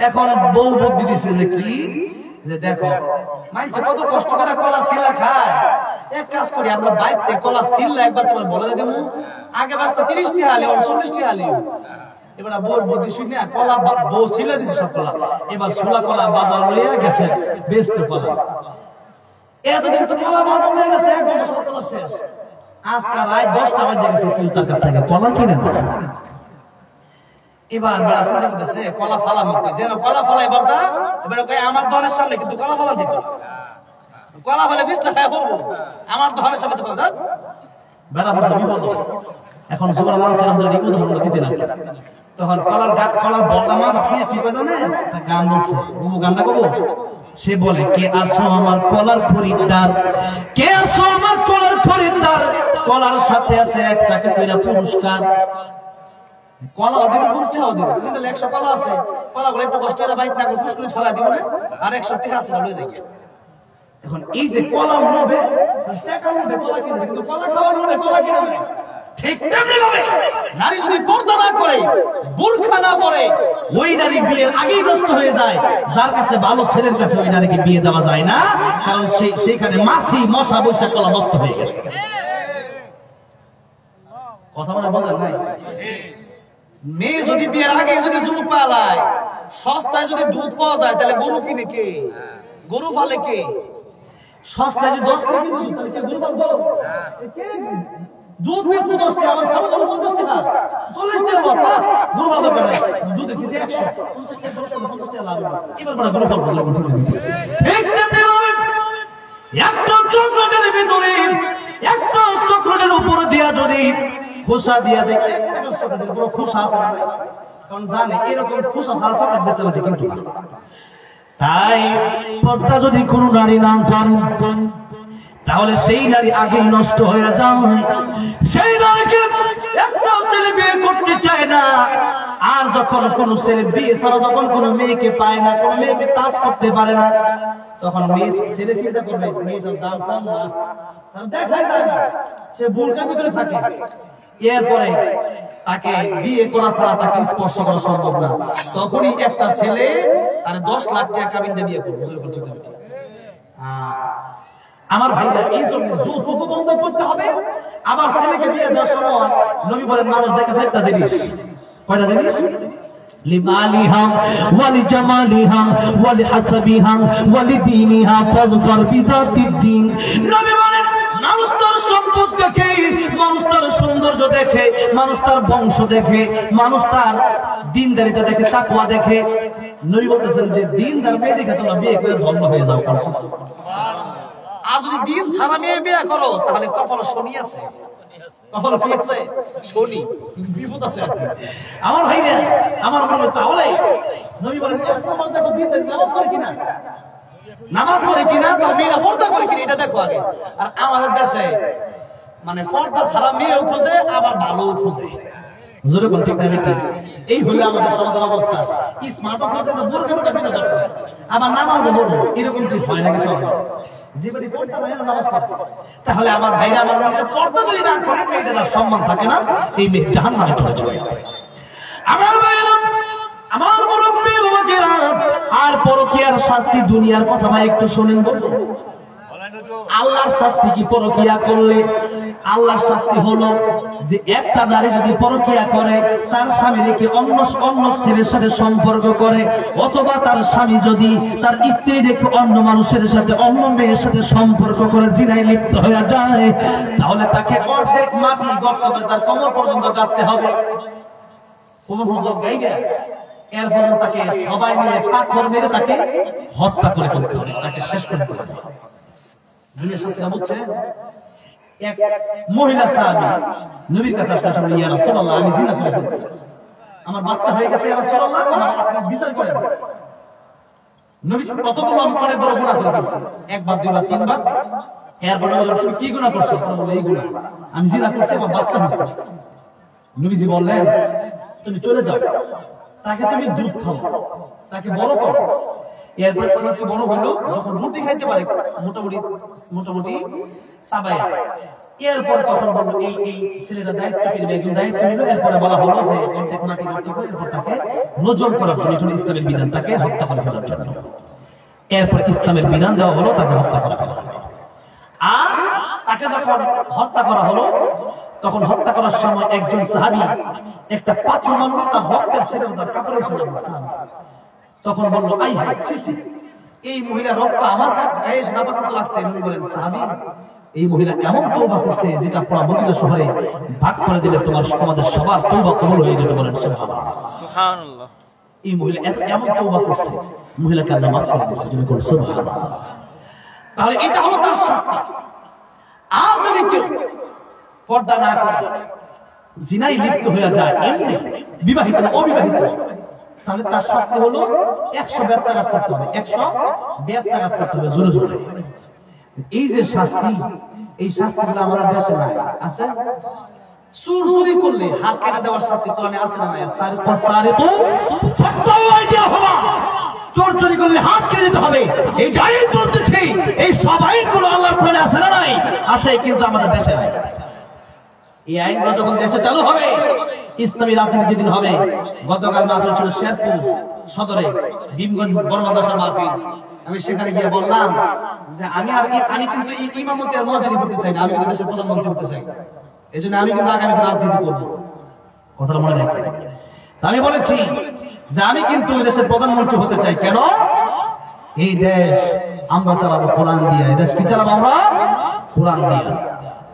এখন বউ বুদ্ধি দিচ্ছে যে কি, যে দেখো মানছে কত কষ্ট করে কলা শিলা খায়, এক কাজ করি আমরা বাইতে কলা ছিললে একবার তোমার বলে দেবো আগে বাসটা 30টি হালি 40টি হালি এবার বউর বুদ্ধি শুনে কলা বউ ছিলে দিছে সব কলা এবার ছোলা কলা বাজার লইয়া গেছে বেচতে কলা এতদিন তো কলা বাজার লইয়া গেছে এক ঘন্টা সব কলা শেষ আজকাল রাত 10টা বাজে গেছে কেউ তার কাছ থেকে কলা কিনে না এবার বেড়া চিন্তা করতেছে কলা ফালা মুখে যেন কলা ফালাই বারদা এবার কয় আমার দোকানের সামনে কিন্তু কলা ফালা দিত কলা ফালে বিস্তা খায় করবো আমার দোকানের সামনে তো কলা দাও বেড়া বসে বিপদ এখন সুবহান আল্লাহ সাল্লাল্লাহু আলাইহি ওয়াসাল্লাম দিতে না তখন কলার গাছ কলার বড় মা আপনি কি কই জানেন তা গান বলছে বুবু গানটা কবো সে বলে কে আসো আমার কলার খরিদ্দার কে আসো আমার কলার খরিদ্দার কলার সাথে আছে এক টাকা কইরা পুরস্কার কলা ওদের পুরস্কার ওদের কিন্তু 100 কলা আছে কলাগুলো একটু কষ্ট করে বাইক না করে পুরস্কার ফেলা দিব না আর 100 টাকা আছে লয়ে যাই এখন এই যে কলা লোভে টাকা লোভে কলা কিনবে কিন্তু কলা খাওয়ার লোভে কলা কিনবে ঠিক তেমনি ভাবে নারী যদি পর্দা না করে বুরখা না পরে ওই নারী বিয়ের আগেই নষ্ট হয়ে যায় যার কাছে ভালো ছেলের কাছে ওই নারীকে বিয়ে দেওয়া যায় না কারণ সেইখানে মাছি মশা বৈশা কলা নষ্ট হয়ে গেছে কথা বলে বোঝেন নাই মেয়ে যদি বিয়ের আগে যদি যুবক পালায় সস্তায় যদি দুধ পাওয়া যায় তাহলে গরু কিনে কে গরু পালে কে সস্তায় যদি 10 টাকা দুধ তাহলে কে গরু পালবো দুধ বেশি 10 টাকা আমার খাওয়া যাবে 50 টাকা 40 টাকা বাবা গরু পালবো কেন দুধের কেজি 100 50 টাকা লাভ এবার বড় গরু পালবো ঠিক তেমনি হবে একটা চক্রের ভিতরে একটা চক্রের উপর দিয়া যদি খোসা দিয়া দেয় একটা চক্রের বড় খোসা আছে কারণ জানে এরকম খোসা ছাড়া চক্রের বেঁচে আছে কিন্তু তাই পর্দা যদি কোনো নারী না করেন তাহলে সেই নারী আগেই নষ্ট হয়ে যায় সেই নারীকে একটা ছেলে বিয়ে করতে চায় না আর যখন কোন ছেলে বিয়ে ছাড়া যখন কোনো মেয়েকে পায় না কোনো মেয়েকে টাচ করতে পারে না তখন মেয়ে ছেলে চিন্তা করবে মেয়েটার দাম কম না তার দেখাই যায় না সে বুরকার ভিতরে থাকে এরপরে তাকে বিয়ে করা ছাড়া তাকে স্পর্শ করা সম্ভব না তখনই একটা ছেলে তার 10 লাখ টাকা কাবিন দিয়ে বিয়ে করবে আমার ভাইরা এই জন্য যৌতুক বন্ধ করতে হবে আবার ছেলেকে বিয়ে দেওয়ার সময় নবী বলেন মানুষ দেখেছে একটা জিনিস কয়টা জিনিস লিমালিহা ওয়ালিজামালিহা ওয়ালিহাসাবিহা ওয়ালিদীনিহা ফাযফার বিযাতিদ্দীন নবী বলেন মানুষ তার সম্পদ দেখে মানুষ তার সৌন্দর্য দেখে মানুষ তার বংশ দেখে মানুষ তার দ্বীনদারিতা দেখে তাকওয়া দেখে নবী বলতেছেন যে দ্বীনদার মেয়ে দেখে তোমরা বিয়ে করে ধন্য হয়ে যাও আর যদি দিন ছাড়া মেয়ে বিয়ে করো তাহলে কপাল শনি আছে কপাল কি আছে শনি বিপদ আছে আমার ভাইরা আমার মনে তাহলে নবী বলেন নামাজ দেখো দিন নামাজ পড়ে কিনা নামাজ পড়ে কিনা তার মেয়েরা পর্দা করে কিনা এটা দেখো আগে আর আমাদের দেশে মানে পর্দা ছাড়া মেয়েও খোঁজে আবার ভালোও খোঁজে জোরে বল ঠিক না এই হলো আমাদের সমাজের অবস্থা স্মার্ট খোঁজে তো বোরখাটা পেতে দরকার আবার নামাজও বলবো এরকম কি হয় নাকি সব জীবনে পর্দা নাই নামাজ পড়ে তাহলে আমার ভাইরা আমার মনে পর্দা যদি না করে মেয়েদের সম্মান থাকে না এই মেয়ে জাহান্নামে চলে যাবে আমার ভাইরা আমার মুরব্বি বাবাজিরা আর পরকীয়ার শাস্তি দুনিয়ার কথা ভাই একটু শুনেন বলুন আল্লাহর শাস্তি কি পরকীয়া করলে আল্লাহর শাস্তি হলো যে একটা নারী যদি পরকীয়া করে তার স্বামী রেখে অন্য ছেলের সাথে সম্পর্ক করে অথবা তার স্বামী যদি তার স্ত্রী রেখে অন্য মানুষের সাথে অন্য মেয়ের সাথে সম্পর্ক করে জিনায় লিপ্ত হয়ে যায় তাহলে তাকে অর্ধেক মাটি গর্ত করে তার কোমর পর্যন্ত কাটতে হবে কোমর পর্যন্ত গাইবে এরপর তাকে সবাই মিলে পাথর মেরে তাকে হত্যা করে ফেলতে হবে তাকে শেষ করতে হবে দুনিয়া শাস্তিটা বুঝছে এক মহিলা সাহাবী নবীর কাছে আসলে ইয়া রাসূলুল্লাহ আমি জিনা করে ফেলেছি আমার বাচ্চা হয়ে গেছে ইয়া রাসূলুল্লাহ আপনি বিচার করেন নবী কতগুলো আমি অনেক বড় গুনাহ করে ফেলেছি একবার দুইবার তিনবার এরপর তুমি কি গুনাহ করছো বলে এই গুনাহ আমি জিনা করছি আমার বাচ্চা হয়েছে নবীজি বললেন তুমি চলে যাও তাকে তুমি দুধ খাও তাকে বড় করো এরপর ছেলেটি বড় হলো যখন রুটি খাইতে পারে মোটামুটি সাবায়া এরপর তখন বললো এই ছেলেটা দায়িত্ব পেলে একজন দায়িত্ব নিল এরপরে বলা হলো যে অর্ধেক মাটি মাটি করে এরপর তাকে নজর করার জন্য ইসলামের বিধান তাকে হত্যা করে ফেলার জন্য এরপর ইসলামের বিধান দেওয়া হলো তাকে হত্যা করে ফেলা হবে আর তাকে যখন হত্যা করা হলো তখন হত্যা করার সময় একজন সাহাবী একটা পাথর মারল তার রক্তের ছিটে তার কাপড়ে ছিল। তখন বলল আই হাই ছি ছি, এই মহিলা রক্ত আমার গায়ে নাপাক লাগছে। নবী বলেন সাহাবী, এই মহিলা এমন তওবা করছে যেটা পুরো মদিনা শহরে ভাগ করে দিলে তোমাদের সবার তওবা কবুল হয়ে যেতে। বলেন সুবহানাল্লাহ। এই মহিলা এমন তওবা করছে, মহিলাকে আল্লাহ মাফ করে দিয়েছে। যিনি বলেন সুবহানাল্লাহ। তাহলে এটা হলো তার শাস্তি। আর যদি কেউ পর্দা না করে জিনায় লিপ্ত হয়ে যায়, এমনি বিবাহিত না অবিবাহিত, তাহলে তার শাস্তি হলো 100 বেত্রাঘাত করতে হবে। 100 বেত্রাঘাত করতে হবে জোরে জোরে। এই যে শাস্তি, এই শাস্তিগুলো আমাদের দেশে নাই, আছে? চুরি করলে হাত কেটে দেওয়ার শাস্তি কোরআনে আছে না নাই? চোর চুরি করলে হাত কেটে দিতে হবে। এই যে আইন চলতেছে, এই সব আইনগুলো আল্লাহর কোরআনে আছে না নাই? আছে, কিন্তু আমাদের দেশে নাই। এই আইনগুলো যখন দেশে চালু হবে, ইসলামী রাজনীতি যেদিন হবে, গতকাল মাহফিল ছিল শেরপুর সদরে, ভীমগঞ্জ বড় মাদ্রাসার মাহফিল। আমি সেখানে গিয়ে বললাম যে আমি কিন্তু এই ইমামতি আর মসজিদ করতে চাই না, আমি কিন্তু দেশের প্রধানমন্ত্রী হতে চাই। এই জন্য আমি কিন্তু আগামীতে রাজনীতি করবো। কথাটা মনে রাখবেন। আমি বলেছি যে আমি কিন্তু দেশের প্রধানমন্ত্রী হতে চাই। কেন? এই দেশ আমরা চালাবো কোরআন দিয়ে। এই দেশ কি চালাবো আমরা? কোরআন দিয়ে।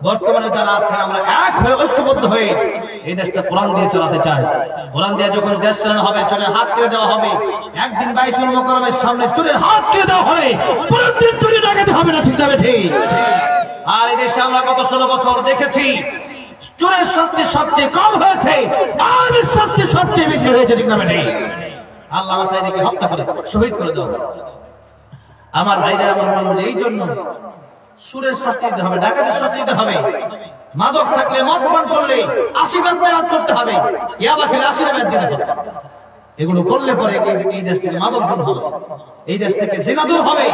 বর্তমানে যারা আছে আমরা এক হয়ে ঐক্যবদ্ধ হয়ে এই দেশটা কোরআন দিয়ে চালাতে চাই। কোরআন দিয়ে যখন দেশ চালানো হবে, চোরের হাত কেটে দেওয়া হবে। একদিন বাইতুল মুকাররমের সামনে চোরের হাত কেটে দেওয়া হবে, পরের দিন চুরি ডাকাতি হবে না, ঠিক যাবে ঠিক। আর এই দেশে আমরা গত 16 বছর দেখেছি চোরের শাস্তি সবচেয়ে কম হয়েছে, আর শাস্তি সবচেয়ে বেশি হয়েছে, ঠিক না ঠিক? আল্লামা সাঈদীকে হত্যা করে শহীদ করে দেওয়া। আমার ভাইরা আমার বলবো যে এই জন্য সুরের শাস্তি দিতে হবে, ডাকাতের শাস্তি দিতে হবে। মাদক থাকলে, মদ পান করলে 80 বার প্রয়াস করতে হবে, ইয়াবা খেলে 80 বার দিতে হবে। এগুলো করলে পরে এই দেশ থেকে মাদক দূর হবে, এই দেশ থেকে জিনা দূর হবে,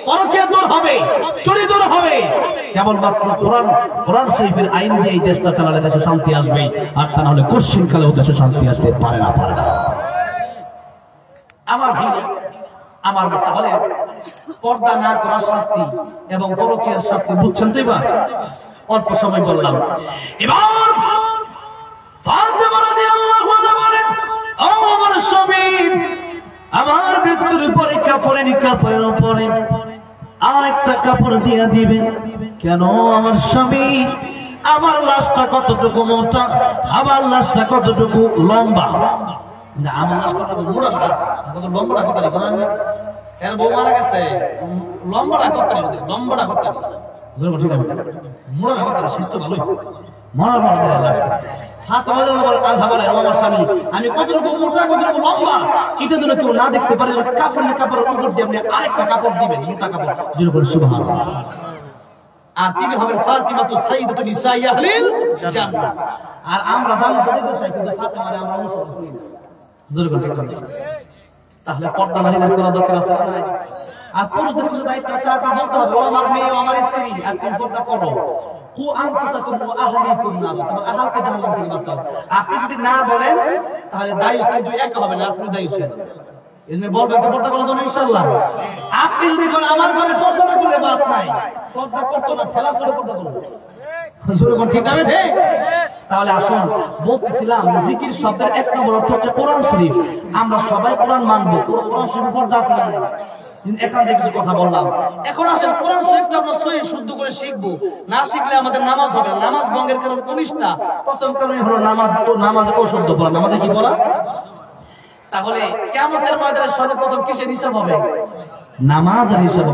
পরকীয়া দূর হবে, চুরি দূর হবে। কেবলমাত্র কোরআন শরীফের আইন দিয়ে এই দেশটা চালালে দেশে শান্তি আসবে, আর তা না হলে কশ্চিন কালেও দেশে শান্তি আসতে পারে না। আমার ভাই, আমার তাহলে পর্দা না করার শাস্তি এবং পরকীয়ার শাস্তি বুঝছেন তো? এবার অল্প সময় বললাম। এবার ফাতেমা রাদিয়াল্লাহু আনহা বলেন, ও আমার স্বামী, আমার মৃত্যুর পরে কাপড়ের উপরে আর একটা কাপড় দিয়ে দিবে। কেন? আমার স্বামী, আমার লাশটা কতটুকু মোটা, আমার লাশটা কতটুকু লম্বা। আমার লাশ কতটুকু মোটা, কত লম্বাটা করতে পারে না? এর বউ মারা গেছে, লম্বাটা করতে পারে, লম্বাটা করতে পারে, ঠিক আছে? মোড়া করতে পারে, শেষ তো ভালোই মরার মনে লাশ। আমি কতটুকু মোটা কতটুকু লম্বা, এটা যেন কেউ না দেখতে পারে। কাপড়ের উপর দিয়ে আপনি আরেকটা কাপড় দিবেন, মোটা কাপড়, যেন করে সুবহানাল্লাহ। আর তিনি হবেন ফাতিমাতু সাইয়্যিদাতু নিসাই আহলিল জান্নাহ। আর আমরা জান্নাতে যেতে চাই, কিন্তু ফাতেমারে আমরা অনুসরণ করি না। তাহলে পর্দা নারীদের করা দরকার আছে না? আর পুরুষদের কিছু দায়িত্ব আছে, আপনি বলতে হবে ও আমার মেয়ে, ও আমার স্ত্রী, আর তুমি পর্দা করো। আপনি যদি না বলেন তাহলে দায়ী কিন্তু এক হবে না, আপনি দায়ী ছিলেন। বলবেন তো পর্দা করার জন্য ইনশাআল্লাহ। আপনি যদি বলেন আমার ঘরে পর্দা না করলে বাদ নাই, পর্দা করতো না, ঠেলা ছেড়ে পর্দা করবো, ঠিক না ঠিক? তাহলে আসুন, বলতেছিলাম জিকির শব্দের 1 নম্বর অর্থ হচ্ছে কোরআন শরীফ। আমরা সবাই কোরআন মানবো, কোরআন শরীফ পর্দা আছে না? এখান থেকে কিছু কথা বললাম। এখন আসেন কোরআন শরীফটা আমরা সহি শুদ্ধ করে শিখবো। না শিখলে আমাদের নামাজ হবে না। নামাজ ভঙ্গের কারণ 19টা। প্রথম কারণ হলো নামাজ অশুদ্ধ পড়া। নামাজে কি পড়া? তাহলে কিয়ামতের ময়দানে সর্বপ্রথম কিসের হিসাব হবে? নামাজের হিসাব।